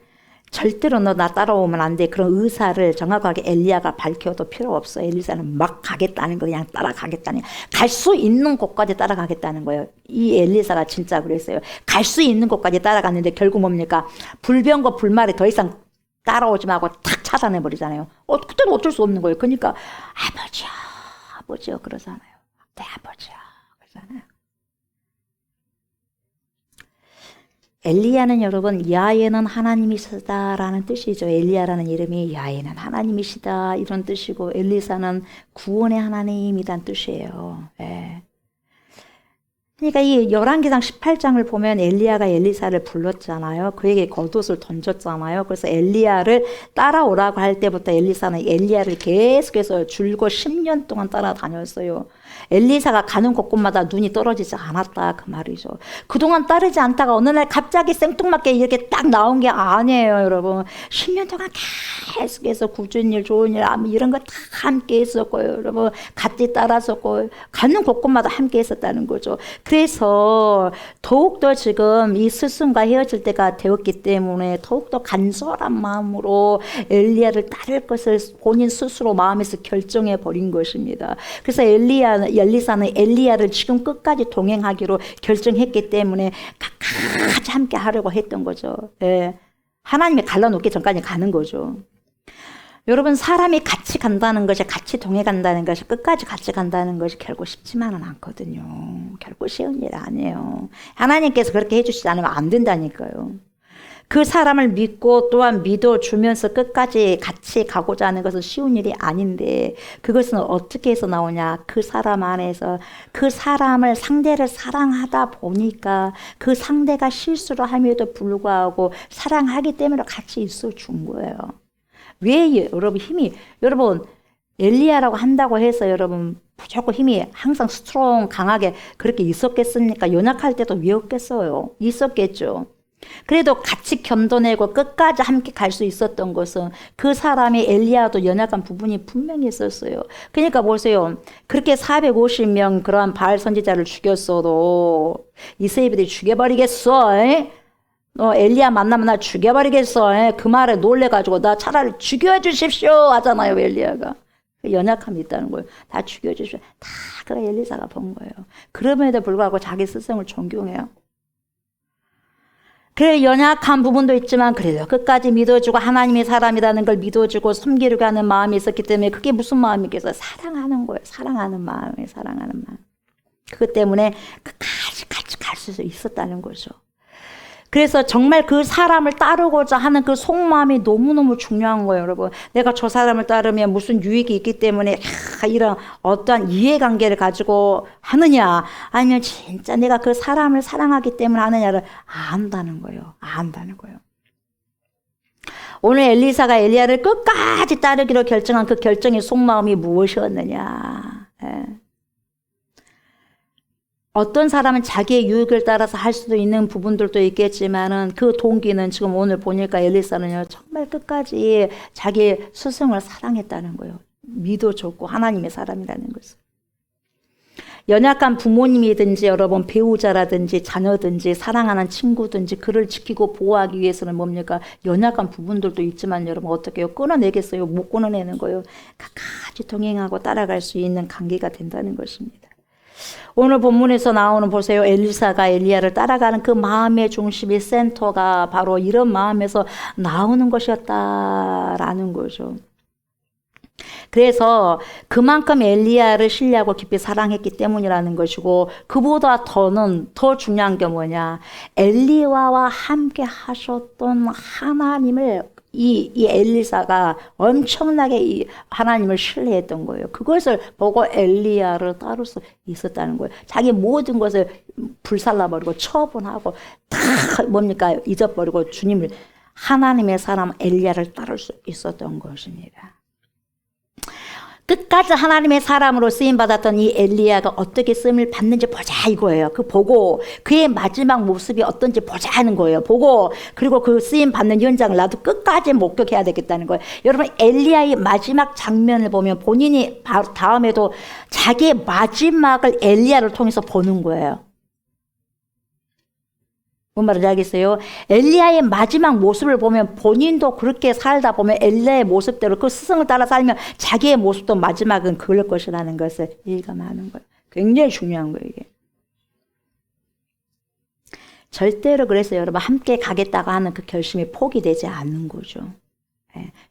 절대로 너 나 따라오면 안 돼. 그런 의사를 정확하게 엘리야가 밝혀도 필요 없어요. 엘리사는 막 가겠다는 거 그냥 따라가겠다는 갈 수 있는 곳까지 따라가겠다는 거예요. 이 엘리사가 진짜 그랬어요. 갈 수 있는 곳까지 따라갔는데 결국 뭡니까? 불병과 불말이 더 이상 따라오지 말고 탁 차단해버리잖아요. 그때는 어쩔 수 없는 거예요. 그러니까 아버지요 그러잖아요. 네 아버지요 그러잖아요. 엘리야는 여러분 야훼는 하나님이시다라는 뜻이죠. 엘리야라는 이름이 야훼는 하나님이시다 이런 뜻이고 엘리사는 구원의 하나님이란 뜻이에요. 예. 그러니까 이 열왕기상 18장을 보면 엘리야가 엘리사를 불렀잖아요. 그에게 겉옷을 던졌잖아요. 그래서 엘리야를 따라오라고 할 때부터 엘리사는 엘리야를 계속해서 줄곧 10년 동안 따라다녔어요. 엘리사가 가는 곳곳마다 눈이 떨어지지 않았다 그 말이죠. 그동안 따르지 않다가 어느 날 갑자기 생뚱맞게 이렇게 딱 나온 게 아니에요 여러분. 10년 동안 계속해서 굳은 일 좋은 일 이런 거 다 함께 했었고요 여러분. 같이 따랐었고 가는 곳곳마다 함께 했었다는 거죠. 그래서 더욱더 지금 이 스승과 헤어질 때가 되었기 때문에 더욱더 간절한 마음으로 엘리야를 따를 것을 본인 스스로 마음에서 결정해 버린 것입니다. 그래서 엘리사는 엘리야를 지금 끝까지 동행하기로 결정했기 때문에 끝까지 함께 하려고 했던 거죠. 예. 하나님이 갈라놓기 전까지 가는 거죠. 여러분 사람이 같이 간다는 것이 같이 동행간다는 것이 끝까지 같이 간다는 것이 결국 쉽지만은 않거든요. 결국 쉬운 일 아니에요. 하나님께서 그렇게 해주시지 않으면 안 된다니까요. 그 사람을 믿고 또한 믿어주면서 끝까지 같이 가고자 하는 것은 쉬운 일이 아닌데 그것은 어떻게 해서 나오냐. 그 사람 안에서 그 사람을 상대를 사랑하다 보니까 그 상대가 실수를 함에도 불구하고 사랑하기 때문에 같이 있어 준 거예요. 왜 여러분 엘리야라고 한다고 해서 여러분 무조건 힘이 항상 스트롱 강하게 그렇게 있었겠습니까? 연약할 때도 왜 없겠어요? 있었겠죠. 그래도 같이 견뎌내고 끝까지 함께 갈 수 있었던 것은 그 사람이 엘리야도 연약한 부분이 분명히 있었어요. 그러니까 보세요. 그렇게 450명 그러한 바알 선지자를 죽였어도 이스라엘들이 죽여버리겠어. 너 엘리야 만나면 나 죽여버리겠어. 그 말에 놀래가지고 나 차라리 죽여주십시오 하잖아요 엘리야가. 연약함이 있다는 거예요. 다 죽여주십시오. 다 그 엘리사가 본 거예요. 그럼에도 불구하고 자기 스승을 존경해요. 그래 연약한 부분도 있지만 그래도 끝까지 믿어주고 하나님의 사람이라는 걸 믿어주고 섬기려고 하는 마음이 있었기 때문에 그게 무슨 마음이겠어요? 사랑하는 거예요. 사랑하는 마음이에요. 사랑하는 마음. 그것 때문에 끝까지 같이 갈 수 있었다는 거죠. 그래서 정말 그 사람을 따르고자 하는 그 속마음이 너무너무 중요한 거예요, 여러분. 내가 저 사람을 따르면 무슨 유익이 있기 때문에 이런 어떠한 이해관계를 가지고 하느냐 아니면 진짜 내가 그 사람을 사랑하기 때문에 하느냐를 안다는 거예요. 안다는 거예요. 오늘 엘리사가 엘리야를 끝까지 따르기로 결정한 그 결정의 속마음이 무엇이었느냐. 예. 어떤 사람은 자기의 유익을 따라서 할 수도 있는 부분들도 있겠지만은 그 동기는 지금 오늘 보니까 엘리사는요 정말 끝까지 자기 스승을 사랑했다는 거예요. 믿어줬고 하나님의 사람이라는 것을. 연약한 부모님이든지 여러분 배우자라든지 자녀든지 사랑하는 친구든지 그를 지키고 보호하기 위해서는 뭡니까? 연약한 부분들도 있지만 여러분 어떻게 해요? 끊어내겠어요? 못 끊어내는 거예요. 끝까지 동행하고 따라갈 수 있는 관계가 된다는 것입니다. 오늘 본문에서 나오는 보세요. 엘리사가 엘리야를 따라가는 그 마음의 중심이 센터가 바로 이런 마음에서 나오는 것이었다라는 거죠. 그래서 그만큼 엘리야를 신뢰하고 깊이 사랑했기 때문이라는 것이고, 그보다 더 중요한 게 뭐냐, 엘리야와 함께 하셨던 하나님을 이 엘리사가 엄청나게 이 하나님을 신뢰했던 거예요. 그것을 보고 엘리야를 따를 수 있었다는 거예요. 자기 모든 것을 불살라버리고 처분하고 다 잊어버리고 주님을, 하나님의 사람 엘리야를 따를 수 있었던 것입니다. 끝까지 하나님의 사람으로 쓰임받았던 이 엘리야가 어떻게 쓰임을 받는지 보자 이거예요. 그 보고 그의 마지막 모습이 어떤지 보자 하는 거예요. 보고, 그리고 그 쓰임받는 현장을 나도 끝까지 목격해야 되겠다는 거예요. 여러분, 엘리야의 마지막 장면을 보면 본인이 다음에도 자기의 마지막을 엘리야를 통해서 보는 거예요. 뭔 말인지 알겠어요? 엘리야의 마지막 모습을 보면 본인도 그렇게 살다 보면 엘리야의 모습대로 그 스승을 따라 살면 자기의 모습도 마지막은 그럴 것이라는 것을 일감하는 거예요. 굉장히 중요한 거예요, 이게. 절대로 그래서 여러분 함께 가겠다고 하는 그 결심이 포기되지 않는 거죠.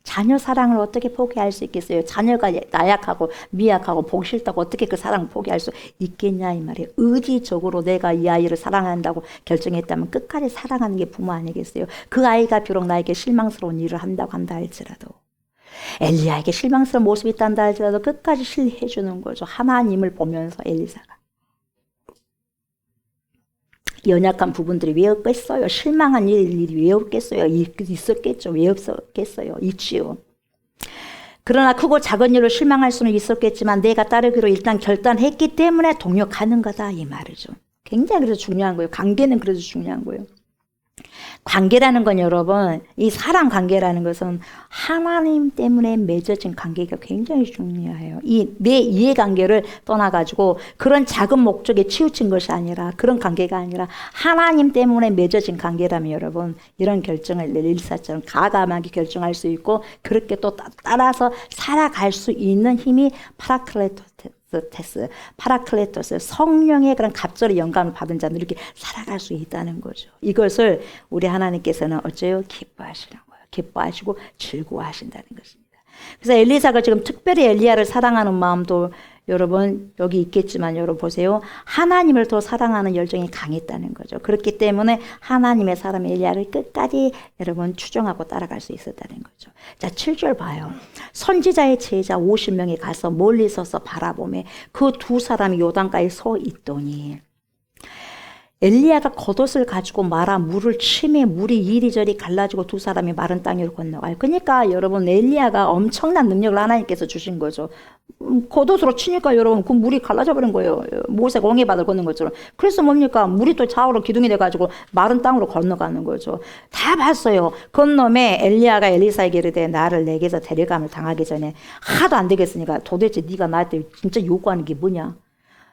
자녀 사랑을 어떻게 포기할 수 있겠어요? 자녀가 나약하고 미약하고 보기 싫다고 어떻게 그 사랑을 포기할 수 있겠냐 이 말이에요. 의지적으로 내가 이 아이를 사랑한다고 결정했다면 끝까지 사랑하는 게 부모 아니겠어요? 그 아이가 비록 나에게 실망스러운 일을 한다고 한다 할지라도, 엘리야에게 실망스러운 모습이 있단다 할지라도 끝까지 신뢰해 주는 거죠. 하나님을 보면서 엘리사가. 연약한 부분들이 왜 없겠어요? 실망한 일이 왜 없겠어요? 있었겠죠. 왜 없었겠어요? 있지요. 그러나 크고 작은 일로 실망할 수는 있었겠지만 내가 따르기로 일단 결단했기 때문에 동역하는 거다 이 말이죠. 굉장히 그래서 중요한 거예요. 관계는 그래서 중요한 거예요. 관계라는 건 여러분, 이 사랑 관계라는 것은 하나님 때문에 맺어진 관계가 굉장히 중요해요. 내 이해관계를 떠나가지고 그런 작은 목적에 치우친 것이 아니라, 그런 관계가 아니라 하나님 때문에 맺어진 관계라면 여러분, 이런 결정을 엘리사처럼 가감하게 결정할 수 있고, 그렇게 또 따라서 살아갈 수 있는 힘이 파라클레토스, 성령의 그런 갑절의 영감을 받은 자는 이렇게 살아갈 수 있다는 거죠. 이것을 우리 하나님께서는 어째요? 기뻐하시는 거예요. 기뻐하시고 즐거워하신다는 것입니다. 그래서 엘리사가 지금 특별히 엘리야를 사랑하는 마음도 여러분 여기 있겠지만, 여러분 보세요. 하나님을 더 사랑하는 열정이 강했다는 거죠. 그렇기 때문에 하나님의 사람 엘리야를 끝까지 여러분 추종하고 따라갈 수 있었다는 거죠. 자, 7절 봐요. 선지자의 제자 50명이 가서 멀리 서서 바라보매 그 두 사람이 요단가에 서 있더니, 엘리야가 겉옷을 가지고 말아 물을 치매 물이 이리저리 갈라지고 두 사람이 마른 땅으로 건너가요. 그러니까 여러분, 엘리야가 엄청난 능력을 하나님께서 주신 거죠. 겉옷으로 치니까 여러분 그 물이 갈라져 버린 거예요. 모세 공회바다를 걷는 것처럼. 그래서 뭡니까? 물이 또 좌우로 기둥이 돼가지고 마른 땅으로 건너가는 거죠. 다 봤어요. 건너매 엘리야가 엘리사에게 이르되 나를 내게서 데려감을 당하기 전에 하도 안 되겠으니까 도대체 네가 나한테 진짜 요구하는 게 뭐냐?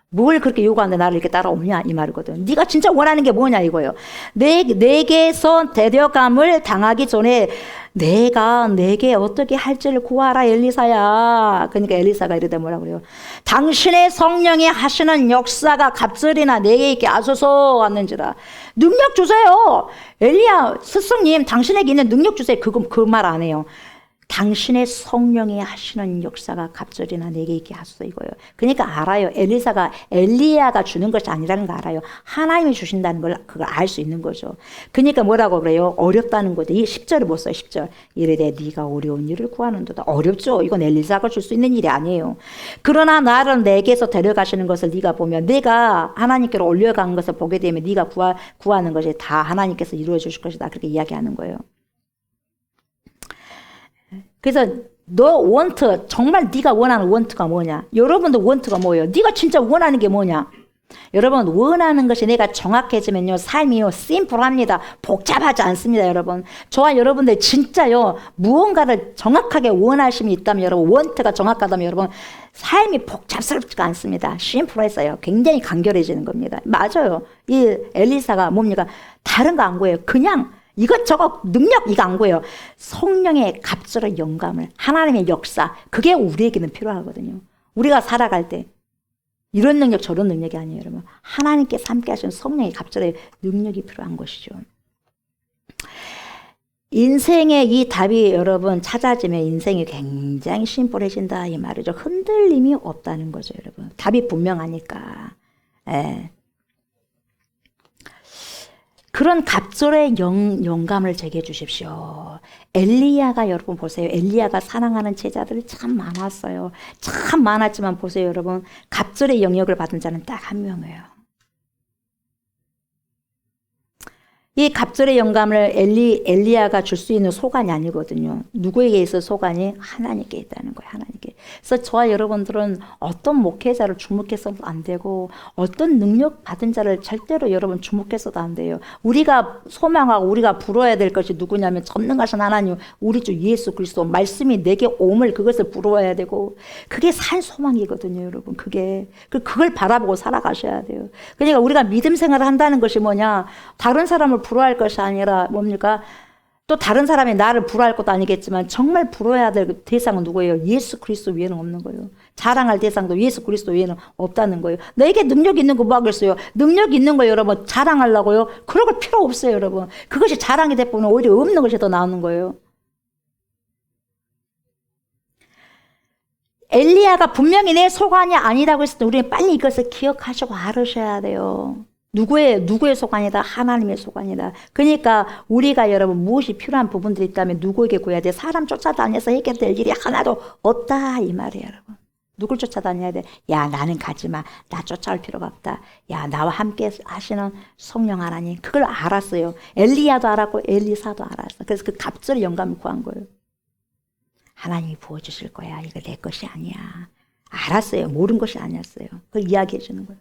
뭘 그렇게 요구하는데 나를 이렇게 따라오냐 이 말이거든. 네가 진짜 원하는 게 뭐냐 이거예요. 내게서 데려감을 당하기 전에 내가 내게 어떻게 할지를 구하라 엘리사야. 그러니까 엘리사가 이르되 뭐라 그래요? 당신의 성령이 하시는 역사가 갑절이나 내게 있게 하소서 왔는지라. 능력 주세요. 엘리야 스승님, 당신에게 있는 능력 주세요. 그 말 안 해요. 당신의 성령이 하시는 역사가 갑절이나 내게 있게 하소서 이거예요. 그러니까 알아요. 엘리야가 주는 것이 아니라는 거 알아요. 하나님이 주신다는 걸 그걸 알 수 있는 거죠. 그러니까 뭐라고 그래요? 어렵다는 거죠. 이 10절을 못 써요. 10절. 이르되 네가 어려운 일을 구하는도다. 어렵죠. 이건 엘리사가 줄 수 있는 일이 아니에요. 그러나 나를 내게서 데려가시는 것을 네가 보면, 내가 하나님께로 올려간 것을 보게 되면 네가 구하는 것이 다 하나님께서 이루어 주실 것이다. 그렇게 이야기하는 거예요. 그래서 너 원트, 정말 네가 원하는 원트가 뭐냐? 여러분도 원트가 뭐예요? 네가 진짜 원하는 게 뭐냐? 여러분, 원하는 것이 내가 정확해지면요, 삶이요 심플합니다. 복잡하지 않습니다. 여러분, 저와 여러분들 진짜요 무언가를 정확하게 원하심이 있다면, 여러분 원트가 정확하다면 여러분 삶이 복잡스럽지가 않습니다. 심플했어요. 굉장히 간결해지는 겁니다. 맞아요. 이 엘리사가 뭡니까? 다른 거 안 구해요. 그냥 이것저것 능력 이거 안 구해요. 성령의 갑절의 영감을, 하나님의 역사, 그게 우리에게는 필요하거든요. 우리가 살아갈 때 이런 능력 저런 능력이 아니에요, 여러분. 하나님께서 함께 하시는 성령의 갑절의 능력이 필요한 것이죠. 인생의 이 답이 여러분 찾아지면 인생이 굉장히 심플해진다 이 말이죠. 흔들림이 없다는 거죠, 여러분. 답이 분명하니까. 예. 그런 갑절의 영감을 제게 주십시오. 엘리야가 여러분 보세요. 엘리야가 사랑하는 제자들이 참 많았어요. 참 많았지만 보세요, 여러분. 갑절의 영역을 받은 자는 딱 한 명이에요. 이 갑절의 영감을 엘리야가 줄 수 있는 소관이 아니거든요. 누구에게 있어 소관이? 하나님께 있다는 거예요. 하나님께. 그래서 저와 여러분들은 어떤 목회자를 주목해서도 안 되고 어떤 능력 받은 자를 절대로 여러분 주목해서도 안 돼요. 우리가 소망하고 우리가 부러워야 될 것이 누구냐면 전능하신 하나님, 우리 주 예수 그리스도 말씀이 내게 옴을 그것을 부러워야 되고 그게 산 소망이거든요, 여러분. 그걸 바라보고 살아가셔야 돼요. 그러니까 우리가 믿음 생활을 한다는 것이 뭐냐? 다른 사람을 부러워할 것이 아니라 뭡니까? 또 다른 사람이 나를 부러워할 것도 아니겠지만 정말 부러워야 될 대상은 누구예요? 예수 그리스도 외에는 없는 거예요. 자랑할 대상도 예수 그리스도 외에는 없다는 거예요. 내게 능력 있는 거 뭐 하겠어요? 능력 있는 거 여러분 자랑하려고요? 그럴 거 필요 없어요, 여러분. 그것이 자랑이 되면 오히려 없는 것이 더 나오는 거예요. 엘리야가 분명히 내 소관이 아니라고 했을 때 우리는 빨리 이것을 기억하시고 알으셔야 돼요. 누구의 소관이다? 하나님의 소관이다. 그러니까 우리가 여러분 무엇이 필요한 부분들이 있다면 누구에게 구해야 돼? 사람 쫓아다녀서 해결될 일이 하나도 없다 이 말이에요, 여러분. 누굴 쫓아다녀야 돼? 야, 나는 가지마. 나 쫓아올 필요가 없다. 야, 나와 함께 하시는 성령 하나님. 그걸 알았어요. 엘리야도 알았고 엘리사도 알았어. 그래서 그 갑절의 영감을 구한 거예요. 하나님이 부어주실 거야. 이거 내 것이 아니야. 알았어요. 모르는 것이 아니었어요. 그걸 이야기해 주는 거예요.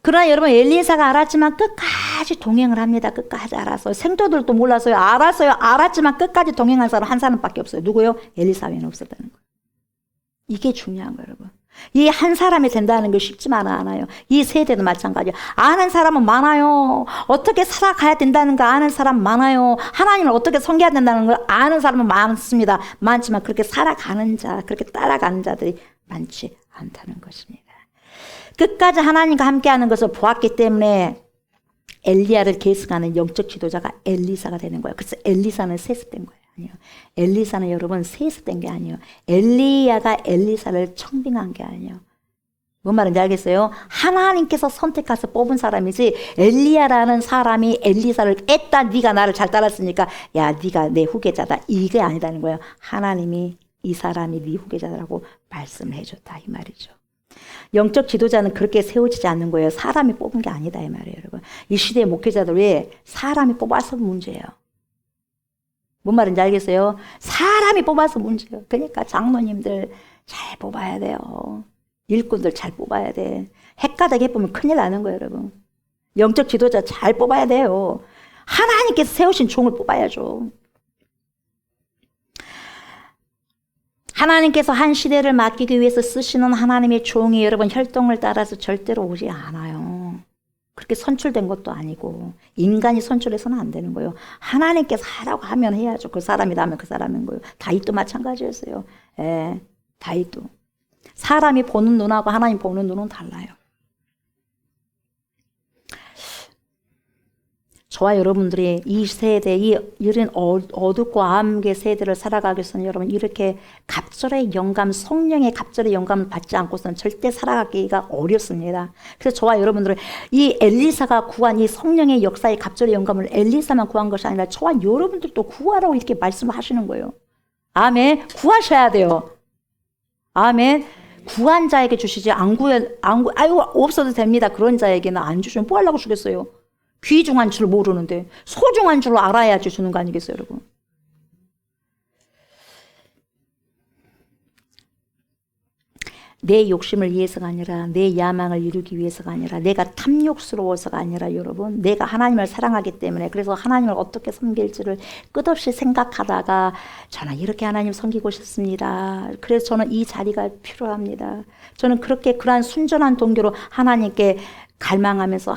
그러나 여러분 엘리사가 알았지만 끝까지 동행을 합니다. 끝까지 알았어요. 생도들도 몰랐어요. 알았지만 끝까지 동행한 사람 한 사람밖에 없어요. 누구요? 엘리사 외에는 없었다는 거예요. 이게 중요한 거예요, 여러분. 이 한 사람이 된다는 게 쉽지만 않아요. 이 세대도 마찬가지예요. 아는 사람은 많아요. 어떻게 살아가야 된다는 거 아는 사람 많아요. 하나님을 어떻게 섬겨야 된다는 걸 아는 사람은 많습니다. 많지만 그렇게 살아가는 자, 그렇게 따라가는 자들이 많지 않다는 것입니다. 끝까지 하나님과 함께하는 것을 보았기 때문에 엘리야를 계승하는 영적 지도자가 엘리사가 되는 거예요. 그래서 엘리사는 세습된 거예요. 아니요. 엘리사는 여러분 세습된 게 아니에요. 엘리야가 엘리사를 청빙한 게 아니에요. 뭔 말인지 알겠어요? 하나님께서 선택해서 뽑은 사람이지 엘리야라는 사람이 엘리사를 깼다. 네가 나를 잘 따랐으니까 야 네가 내 후계자다. 이게 아니다는 거예요. 하나님이 이 사람이 네 후계자라고 말씀을 해줬다 이 말이죠. 영적 지도자는 그렇게 세워지지 않는 거예요. 사람이 뽑은 게 아니다 이 말이에요, 여러분. 이 시대의 목회자들 왜 사람이 뽑아서 문제예요. 뭔 말인지 알겠어요? 사람이 뽑아서 문제예요. 그러니까 장로님들 잘 뽑아야 돼요. 일꾼들 잘 뽑아야 돼. 헷가닥 해보면 큰일 나는 거예요, 여러분. 영적 지도자 잘 뽑아야 돼요. 하나님께서 세우신 종을 뽑아야죠. 하나님께서 한 시대를 맡기기 위해서 쓰시는 하나님의 종이 여러분 혈통을 따라서 절대로 오지 않아요. 그렇게 선출된 것도 아니고 인간이 선출해서는 안 되는 거예요. 하나님께서 하라고 하면 해야죠. 그 사람이다 하면 그 사람인 거예요. 다윗도 마찬가지였어요. 예, 다윗도. 사람이 보는 눈하고 하나님 보는 눈은 달라요. 저와 여러분들이 이 세대, 이런 어둡고 암흑의 세대를 살아가기 위해서는 여러분 이렇게 갑절의 영감, 성령의 갑절의 영감을 받지 않고서는 절대 살아가기가 어렵습니다. 그래서 저와 여러분들은 이 엘리사가 구한 이 성령의 역사의 갑절의 영감을 엘리사만 구한 것이 아니라 저와 여러분들도 구하라고 이렇게 말씀을 하시는 거예요. 아멘. 구하셔야 돼요. 아멘. 구한 자에게 주시지 아이고 없어도 됩니다. 그런 자에게는 안 주시면 뭐 하려고 주겠어요. 귀중한 줄 모르는데 소중한 줄 알아야지 주는 거 아니겠어요, 여러분? 내 욕심을 위해서가 아니라 내 야망을 이루기 위해서가 아니라 내가 탐욕스러워서가 아니라 여러분 내가 하나님을 사랑하기 때문에 그래서 하나님을 어떻게 섬길지를 끝없이 생각하다가 저는 이렇게 하나님 섬기고 싶습니다. 그래서 저는 이 자리가 필요합니다. 저는 그러한 순전한 동기로 하나님께 갈망하면서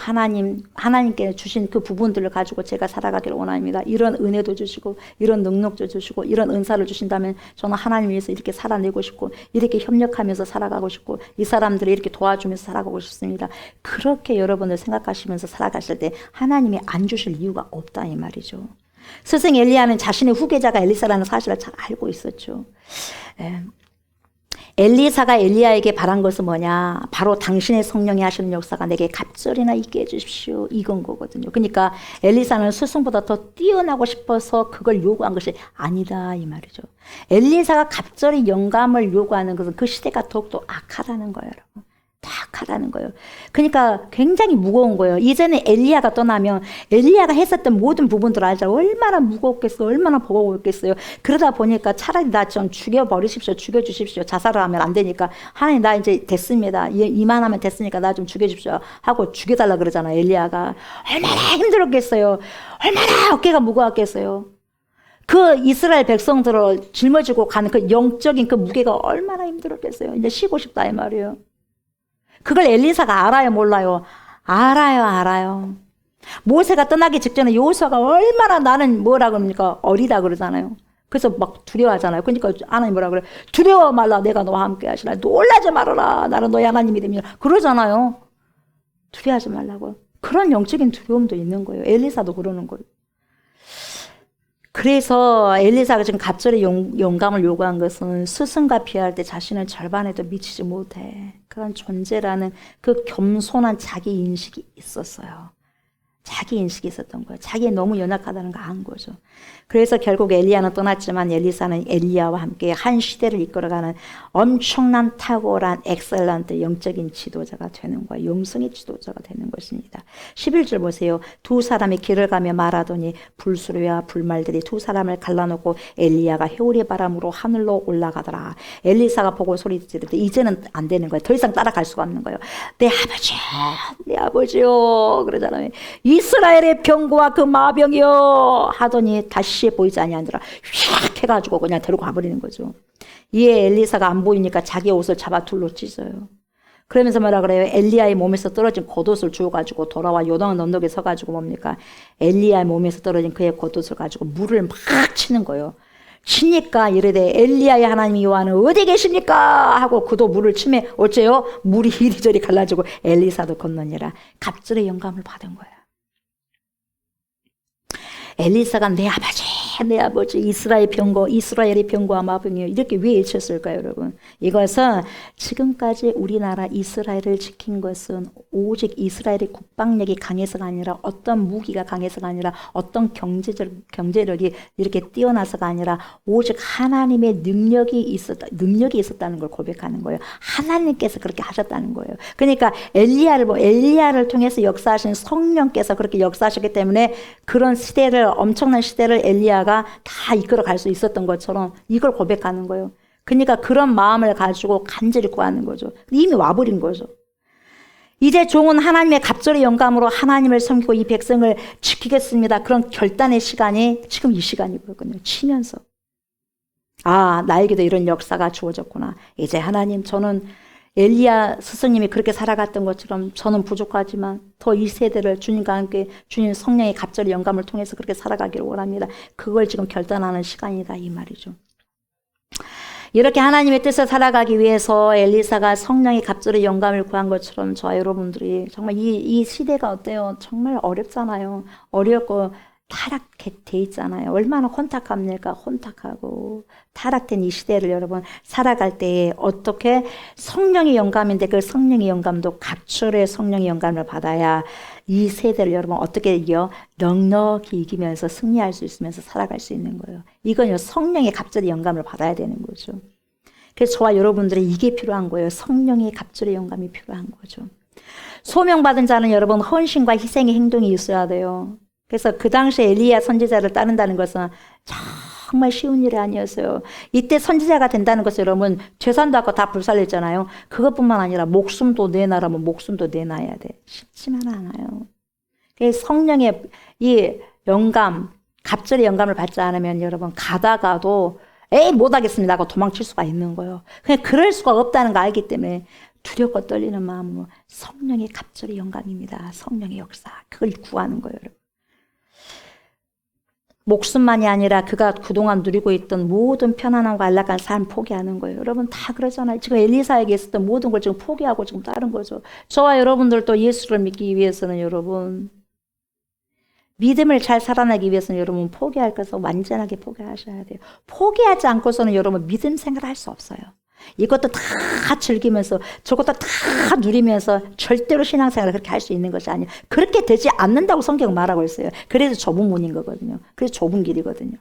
하나님께 주신 그 부분들을 가지고 제가 살아가기를 원합니다. 이런 은혜도 주시고 이런 능력도 주시고 이런 은사를 주신다면 저는 하나님 위해서 이렇게 살아내고 싶고 이렇게 협력하면서 살아가고 싶고 이 사람들을 이렇게 도와주면서 살아가고 싶습니다. 그렇게 여러분들 생각하시면서 살아가실 때 하나님이 안 주실 이유가 없다 이 말이죠. 스승 엘리야는 자신의 후계자가 엘리사라는 사실을 잘 알고 있었죠. 엘리사가 엘리야에게 바란 것은 뭐냐? 바로 당신의 성령이 하시는 역사가 내게 갑절이나 있게 해주십시오. 이건 거거든요. 그러니까 엘리사는 스승보다 더 뛰어나고 싶어서 그걸 요구한 것이 아니다 이 말이죠. 엘리사가 갑절의 영감을 요구하는 것은 그 시대가 더욱더 악하다는 거예요, 여러분. 악하다는 거예요. 그러니까 굉장히 무거운 거예요. 이제는 엘리야가 떠나면 엘리야가 했었던 모든 부분들을 알자. 얼마나 무겁겠어요. 얼마나 버거웠겠어요. 그러다 보니까 차라리 나 좀 죽여버리십시오. 죽여주십시오. 자살을 하면 안 되니까 하나님 나 이제 됐습니다. 이만하면 됐으니까 나 좀 죽여주십시오 하고 죽여달라 그러잖아요. 엘리야가. 얼마나 힘들었겠어요. 얼마나 어깨가 무거웠겠어요. 그 이스라엘 백성들을 짊어지고 가는 그 영적인 그 무게가 얼마나 힘들었겠어요. 이제 쉬고 싶다 이 말이에요. 그걸 엘리사가 알아요, 몰라요? 알아요. 모세가 떠나기 직전에 여호수아가 얼마나 나는 뭐라 그럽니까? 어리다 그러잖아요. 그래서 막 두려워하잖아요. 그러니까 하나님 뭐라 그래? 두려워 말라, 내가 너와 함께 하시라. 놀라지 말아라, 나는 너의 하나님이 됩니다. 그러잖아요. 두려워하지 말라고. 그런 영적인 두려움도 있는 거예요. 엘리사도 그러는 거예요. 그래서 엘리사가 지금 갑절의 영감을 요구한 것은 스승과 비할 때 자신은 절반에도 미치지 못해. 그런 존재라는 그 겸손한 자기 인식이 있었어요. 자기 인식이 있었던 거예요. 자기에 너무 연약하다는 거 안 거죠. 그래서 결국 엘리야는 떠났지만 엘리사는 엘리야와 함께 한 시대를 이끌어가는 엄청난 탁월한 엑셀런트 영적인 지도자가 되는 거예요. 영성의 지도자가 되는 것입니다. 11절 보세요. 두 사람이 길을 가며 말하더니 불수레와 불말들이 두 사람을 갈라놓고 엘리야가 회오리 바람으로 하늘로 올라가더라. 엘리사가 보고 소리 지르되 이제는 안 되는 거예요. 더 이상 따라갈 수가 없는 거예요. 내 아버지요 그러잖아요. 이스라엘의 병과 그 마병이요 하더니 다시 보이지 아니하니라. 휙 해가지고 그냥 데리고 가버리는 거죠. 이에 엘리사가 안 보이니까 자기 옷을 잡아 둘로 찢어요. 그러면서 뭐라 그래요? 엘리야의 몸에서 떨어진 겉옷을 주워가지고 돌아와 요단 언덕에 서가지고 뭡니까? 엘리야의 몸에서 떨어진 그의 겉옷을 가지고 물을 막 치는 거예요. 치니까 이르되 엘리야의 하나님 여호와는 어디 계십니까? 하고 그도 물을 치매 어째요? 물이 이리저리 갈라지고 엘리사도 건너니라. 갑절의 영감을 받은 거예요. 엘리사가 내 아버지 이스라엘의 병과 마병이요 이렇게 왜 외쳤을까요 여러분? 이것은 지금까지 우리나라 이스라엘을 지킨 것은 오직 이스라엘의 국방력이 강해서가 아니라 어떤 무기가 강해서가 아니라 어떤 경제력이 이렇게 뛰어나서가 아니라 오직 하나님의 능력이 있었다는 걸 고백하는 거예요. 하나님께서 그렇게 하셨다는 거예요. 그러니까 엘리야를 통해서 역사하신 성령께서 그렇게 역사하셨기 때문에 그런 엄청난 시대를 엘리야가 다 이끌어 갈 수 있었던 것처럼 이걸 고백하는 거예요. 그러니까 그런 마음을 가지고 간절히 구하는 거죠. 이미 와버린 거죠. 이제 종은 하나님의 갑절의 영감으로 하나님을 섬기고 이 백성을 지키겠습니다. 그런 결단의 시간이 지금 이 시간이거든요. 치면서. 나에게도 이런 역사가 주어졌구나. 이제 하나님 저는 엘리야 스승님이 그렇게 살아갔던 것처럼 저는 부족하지만 더 이 세대를 주님과 함께 주님 성령의 갑절의 영감을 통해서 그렇게 살아가기를 원합니다. 그걸 지금 결단하는 시간이다 이 말이죠. 이렇게 하나님의 뜻을 살아가기 위해서 엘리사가 성령의 갑절의 영감을 구한 것처럼 저와 여러분들이 정말 이 시대가 어때요? 정말 어렵잖아요. 어렵고 타락돼 있잖아요. 얼마나 혼탁합니까? 혼탁하고 타락된 이 시대를 여러분 살아갈 때 어떻게 성령의 영감인데 그 성령의 영감도 갑절의 성령의 영감을 받아야 이 세대를 여러분 어떻게 이겨? 넉넉히 이기면서 승리할 수 있으면서 살아갈 수 있는 거예요. 이건요 성령의 갑절의 영감을 받아야 되는 거죠. 그래서 저와 여러분들이 이게 필요한 거예요. 성령의 갑절의 영감이 필요한 거죠. 소명받은 자는 여러분 헌신과 희생의 행동이 있어야 돼요. 그래서 그 당시에 엘리야 선지자를 따른다는 것은 정말 쉬운 일이 아니었어요. 이때 선지자가 된다는 것은 여러분 재산도 아까 다 불살렸잖아요. 그것뿐만 아니라 목숨도 내놔라면 목숨도 내놔야 돼. 쉽지만 않아요. 그래서 성령의 이 영감, 갑절의 영감을 받지 않으면 여러분 가다가도 못하겠습니다 하고 도망칠 수가 있는 거예요. 그냥 그럴 수가 없다는 거 알기 때문에 두렵고 떨리는 마음으로 성령의 갑절의 영감입니다. 성령의 역사. 그걸 구하는 거예요, 여러분. 목숨만이 아니라 그가 그동안 누리고 있던 모든 편안함과 안락한 삶 포기하는 거예요. 여러분 다 그러잖아요. 지금 엘리사에게 있었던 모든 걸 지금 포기하고 지금 다른 거죠. 저와 여러분들도 예수를 믿기 위해서는 여러분 믿음을 잘 살아나기 위해서는 여러분 포기할 것을 완전하게 포기하셔야 돼요. 포기하지 않고서는 여러분 믿음 생활을 할 수 없어요. 이것도 다 즐기면서 저것도 다 누리면서 절대로 신앙생활을 그렇게 할 수 있는 것이 아니에요. 그렇게 되지 않는다고 성경 말하고 있어요. 그래서 좁은 문인 거거든요. 그래서 좁은 길이거든요.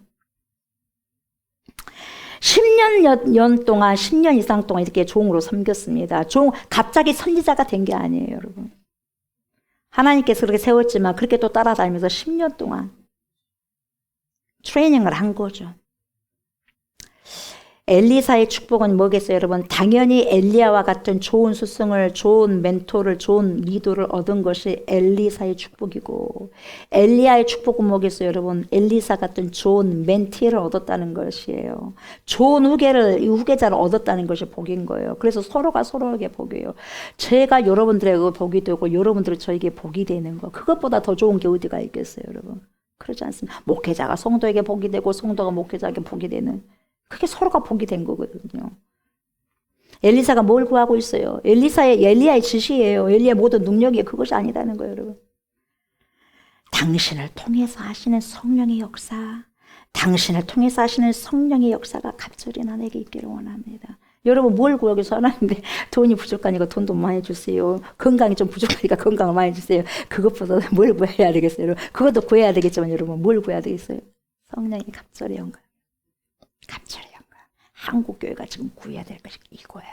10년 동안 10년 이상 동안 이렇게 종으로 섬겼습니다. 갑자기 선지자가 된 게 아니에요, 여러분. 하나님께서 그렇게 세웠지만 그렇게 또 따라다니면서 10년 동안 트레이닝을 한 거죠. 엘리사의 축복은 뭐겠어요, 여러분? 당연히 엘리야와 같은 좋은 스승을, 좋은 멘토를, 좋은 리더를 얻은 것이 엘리사의 축복이고, 엘리야의 축복은 뭐겠어요, 여러분? 엘리사 같은 좋은 멘티를 얻었다는 것이에요. 좋은 후계자를 얻었다는 것이 복인 거예요. 그래서 서로가 서로에게 복이에요. 제가 여러분들에게 복이 되고 여러분들이 저에게 복이 되는 거, 그것보다 더 좋은 게 어디가 있겠어요, 여러분? 그렇지 않습니다. 목회자가 성도에게 복이 되고 성도가 목회자에게 복이 되는, 그게 서로가 복이 된 거거든요. 엘리사가 뭘 구하고 있어요? 엘리야의 지시예요. 엘리야의 모든 능력이 그것이 아니라는 거예요, 여러분. 당신을 통해서 하시는 성령의 역사, 당신을 통해서 하시는 성령의 역사가 갑절이 나에게 있기를 원합니다. 여러분 뭘 구하기 위해서 하나님인데 돈이 부족하니까 돈 좀 많이 주세요. 건강이 좀 부족하니까 건강을 많이 주세요. 그것보다 뭘 구해야 되겠어요, 여러분? 그것도 구해야 되겠지만 여러분 뭘 구해야 되겠어요? 성령의 갑절의 영광. 갑절의 영광. 한국교회가 지금 구해야 될 것이 이거예요.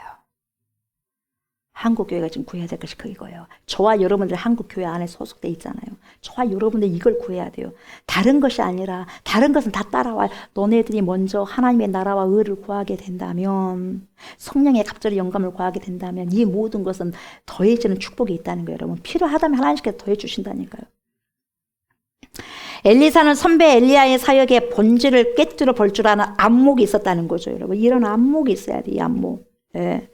한국교회가 지금 구해야 될 것이 이거예요. 저와 여러분들 한국교회 안에 소속돼 있잖아요. 저와 여러분들 이걸 구해야 돼요. 다른 것이 아니라 다른 것은 다 따라와. 너네들이 먼저 하나님의 나라와 의를 구하게 된다면, 성령의 갑절의 영감을 구하게 된다면 이 모든 것은 더해지는 축복이 있다는 거예요. 여러분 필요하다면 하나님께서 더해 주신다니까요. 엘리사는 선배 엘리야의 사역의 본질을 꿰뚫어 볼 줄 아는 안목이 있었다는 거죠, 여러분. 이런 안목이 있어야 돼, 이 안목. 예.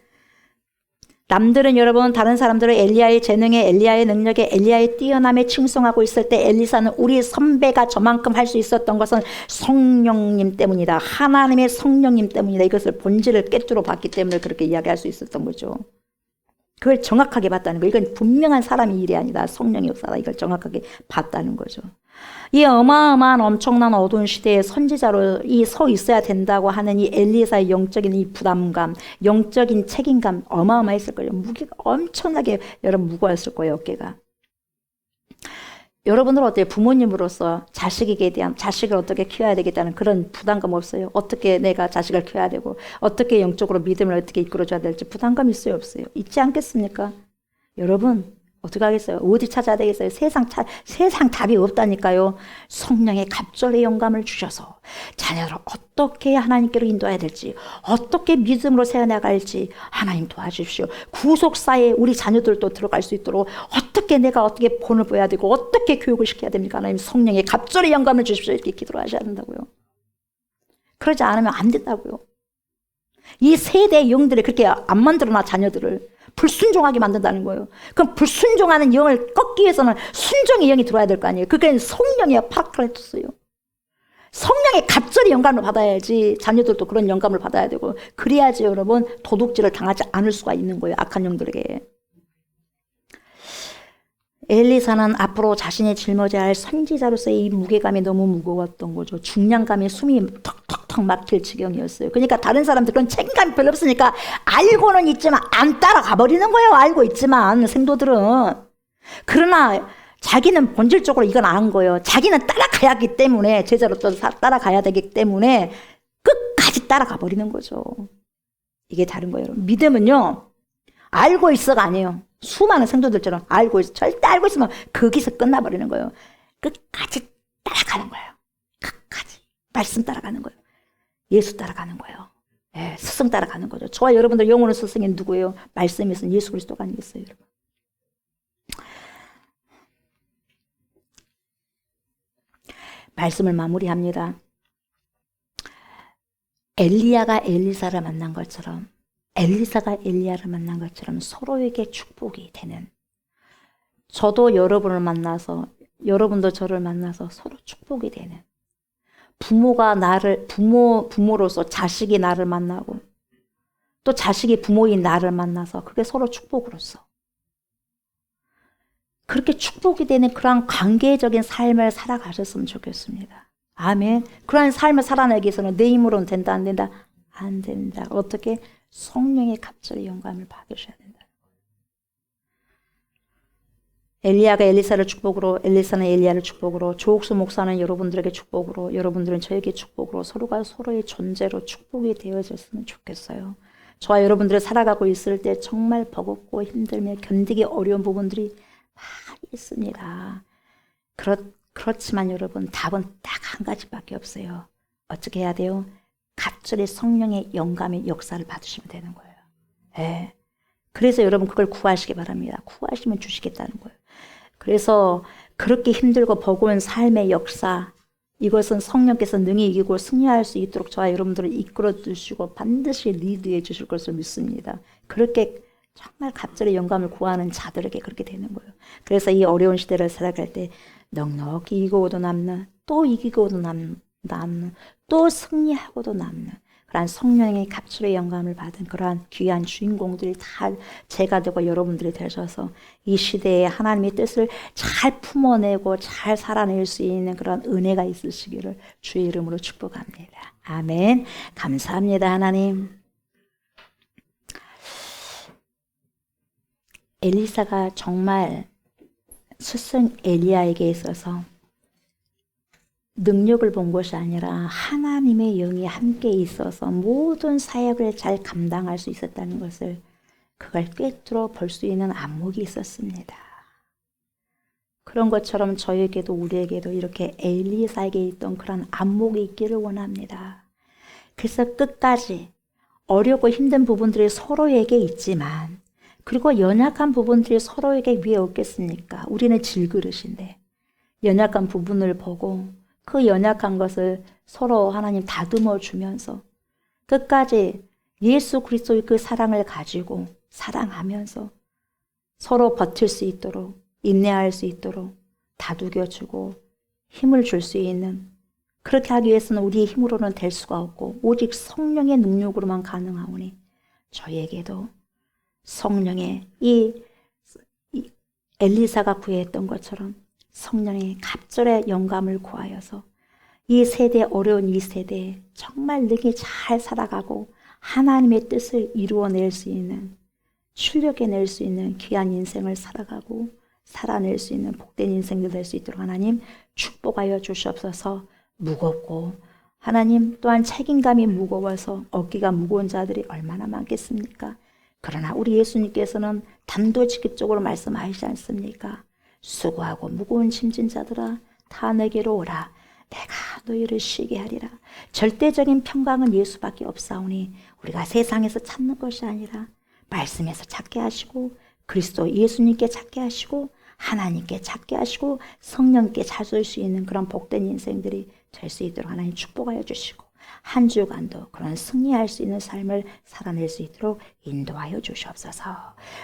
남들은 여러분, 다른 사람들은 엘리야의 재능에, 엘리야의 능력에, 엘리야의 뛰어남에 칭송하고 있을 때 엘리사는 우리 선배가 저만큼 할 수 있었던 것은 성령님 때문이다. 하나님의 성령님 때문이다. 이것을 본질을 꿰뚫어 봤기 때문에 그렇게 이야기할 수 있었던 거죠. 그걸 정확하게 봤다는 거예요. 이건 분명한 사람의 일이 아니다. 성령의 역사다. 이걸 정확하게 봤다는 거죠. 이 어마어마한 엄청난 어두운 시대에 선지자로 서 있어야 된다고 하는 이 엘리사의 영적인 이 부담감, 영적인 책임감 어마어마했을 거예요. 무게가 엄청나게 여러분 무거웠을 거예요, 어깨가. 여러분들은 어때요? 부모님으로서 자식을 어떻게 키워야 되겠다는 그런 부담감 없어요? 어떻게 내가 자식을 키워야 되고 어떻게 영적으로 믿음을 어떻게 이끌어줘야 될지 부담감 있어요, 없어요? 있지 않겠습니까? 여러분 어떻게 하겠어요? 어디 찾아야 되겠어요? 세상 답이 없다니까요. 성령의 갑절의 영감을 주셔서 자녀를 어떻게 하나님께로 인도해야 될지, 어떻게 믿음으로 세워나갈지 하나님 도와주십시오. 구속사에 우리 자녀들도 들어갈 수 있도록 내가 어떻게 본을 보여야 되고 어떻게 교육을 시켜야 됩니까? 하나님 성령의 갑절의 영감을 주십시오. 이렇게 기도를 하셔야 된다고요. 그러지 않으면 안 된다고요. 이 세대의 영들이 그렇게 안 만들어놔, 자녀들을. 불순종하게 만든다는 거예요. 그럼 불순종하는 영을 꺾기 위해서는 순종의 영이 들어와야 될 거 아니에요. 그게 성령의 파라클레토스예요. 성령의 갑절의 영감을 받아야지 자녀들도 그런 영감을 받아야 되고, 그래야지 여러분 도둑질을 당하지 않을 수가 있는 거예요. 악한 영들에게. 엘리사는 앞으로 자신이 짊어져야 할 선지자로서의 이 무게감이 너무 무거웠던 거죠. 중량감에 숨이 턱턱턱 막힐 지경이었어요. 그러니까 다른 사람들 그런 책임감이 별로 없으니까 알고는 있지만 안 따라가 버리는 거예요. 알고 있지만 생도들은. 그러나 자기는 본질적으로 이건 안 거예요. 자기는 따라가야 하기 때문에, 제자로 또 따라가야 되기 때문에 끝까지 따라가 버리는 거죠. 이게 다른 거예요. 믿음은요, 알고 있어가 아니에요. 수많은 성도들처럼 알고 있어. 절대 알고 있으면 거기서 끝나버리는 거예요. 끝까지 따라가는 거예요. 끝까지. 말씀 따라가는 거예요. 예수 따라가는 거예요. 예, 스승 따라가는 거죠. 저와 여러분들 영혼의 스승이 누구예요? 말씀이 있는 예수 그리스도가 아니겠어요, 여러분? 말씀을 마무리합니다. 엘리야가 엘리사를 만난 것처럼 엘리사가 엘리야를 만난 것처럼 서로에게 축복이 되는, 저도 여러분을 만나서, 여러분도 저를 만나서 서로 축복이 되는, 부모로서 자식이 나를 만나고 또 자식이 부모인 나를 만나서 그게 서로 축복으로서 그렇게 축복이 되는 그러한 관계적인 삶을 살아가셨으면 좋겠습니다. 아멘. 그러한 삶을 살아내기 위해서는 내 힘으로는 된다, 안 된다? 안 된다. 어떻게? 성령의 갑절의 영감을 받으셔야 된다. 엘리야가 엘리사를 축복으로, 엘리사는 엘리야를 축복으로, 조옥수 목사는 여러분들에게 축복으로, 여러분들은 저에게 축복으로, 서로가 서로의 존재로 축복이 되어졌으면 좋겠어요. 저와 여러분들이 살아가고 있을 때 정말 버겁고 힘들며 견디기 어려운 부분들이 많이 있습니다. 그렇지만 여러분, 답은 딱 한 가지밖에 없어요. 어떻게 해야 돼요? 갑절의 성령의 영감의 역사를 받으시면 되는 거예요. 네. 그래서 여러분 그걸 구하시기 바랍니다. 구하시면 주시겠다는 거예요. 그래서 그렇게 힘들고 버거운 삶의 역사, 이것은 성령께서 능히 이기고 승리할 수 있도록 저와 여러분들을 이끌어 주시고 반드시 리드해 주실 것을 믿습니다. 그렇게 정말 갑절의 영감을 구하는 자들에게 그렇게 되는 거예요. 그래서 이 어려운 시대를 살아갈 때 넉넉히 이기고도 남는, 또 이기고도 남는, 또 승리하고도 남는 그러한 성령의 갑절의 영감을 받은 그러한 귀한 주인공들이 다 제가 되고 여러분들이 되셔서 이 시대에 하나님의 뜻을 잘 품어내고 잘 살아낼 수 있는 그런 은혜가 있으시기를 주의 이름으로 축복합니다. 아멘. 감사합니다, 하나님. 엘리사가 정말 스승 엘리야에게 있어서 능력을 본 것이 아니라 하나님의 영이 함께 있어서 모든 사역을 잘 감당할 수 있었다는 것을 그걸 꿰뚫어 볼 수 있는 안목이 있었습니다. 그런 것처럼 저에게도 우리에게도 이렇게 엘리사에게 있던 그런 안목이 있기를 원합니다. 그래서 끝까지 어렵고 힘든 부분들이 서로에게 있지만, 그리고 연약한 부분들이 서로에게 왜 없겠습니까? 우리는 질그릇인데 연약한 부분을 보고 그 연약한 것을 서로 하나님 다듬어 주면서 끝까지 예수 그리스도의 그 사랑을 가지고 사랑하면서 서로 버틸 수 있도록, 인내할 수 있도록 다독여주고 힘을 줄 수 있는, 그렇게 하기 위해서는 우리의 힘으로는 될 수가 없고 오직 성령의 능력으로만 가능하오니 저에게도 성령의 이 엘리사가 구했던 것처럼 성령의 갑절의 영감을 구하여서 이 세대, 어려운 이 세대에 정말 능히 잘 살아가고 하나님의 뜻을 이루어낼 수 있는, 출력해낼 수 있는 귀한 인생을 살아가고 살아낼 수 있는 복된 인생들 될 수 있도록 하나님 축복하여 주시옵소서. 무겁고 하나님 또한 책임감이 무거워서 어깨가 무거운 자들이 얼마나 많겠습니까? 그러나 우리 예수님께서는 단도직입적으로 말씀하시지 않습니까? 수고하고 무거운 짐진 자들아 다 내게로 오라. 내가 너희를 쉬게 하리라. 절대적인 평강은 예수밖에 없사오니 우리가 세상에서 찾는 것이 아니라 말씀에서 찾게 하시고 그리스도 예수님께 찾게 하시고 하나님께 찾게 하시고 성령께 찾을 수 있는 그런 복된 인생들이 될 수 있도록 하나님 축복하여 주시고 한 주간도 그런 승리할 수 있는 삶을 살아낼 수 있도록 인도하여 주시옵소서.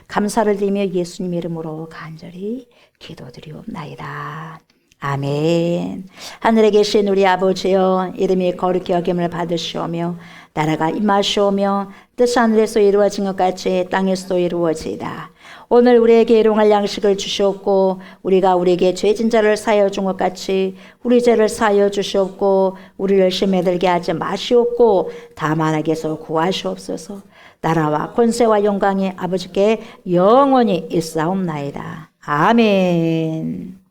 감사를 드리며 예수님 이름으로 간절히 기도드리옵나이다. 아멘. 하늘에 계신 우리 아버지여, 이름이 거룩히 여김을 받으시오며 나라가 임하시오며 뜻이 하늘에서 이루어진 것 같이 땅에서도 이루어지이다. 오늘 우리에게 일용할 양식을 주시옵고 우리가 우리에게 죄진 자를 사하여 준 것 같이 우리 죄를 사하여 주시옵고 우리를 시험에 들게 하지 마시옵고 다만 악에서 구하시옵소서. 나라와 권세와 영광이 아버지께 영원히 있사옵나이다. 아멘.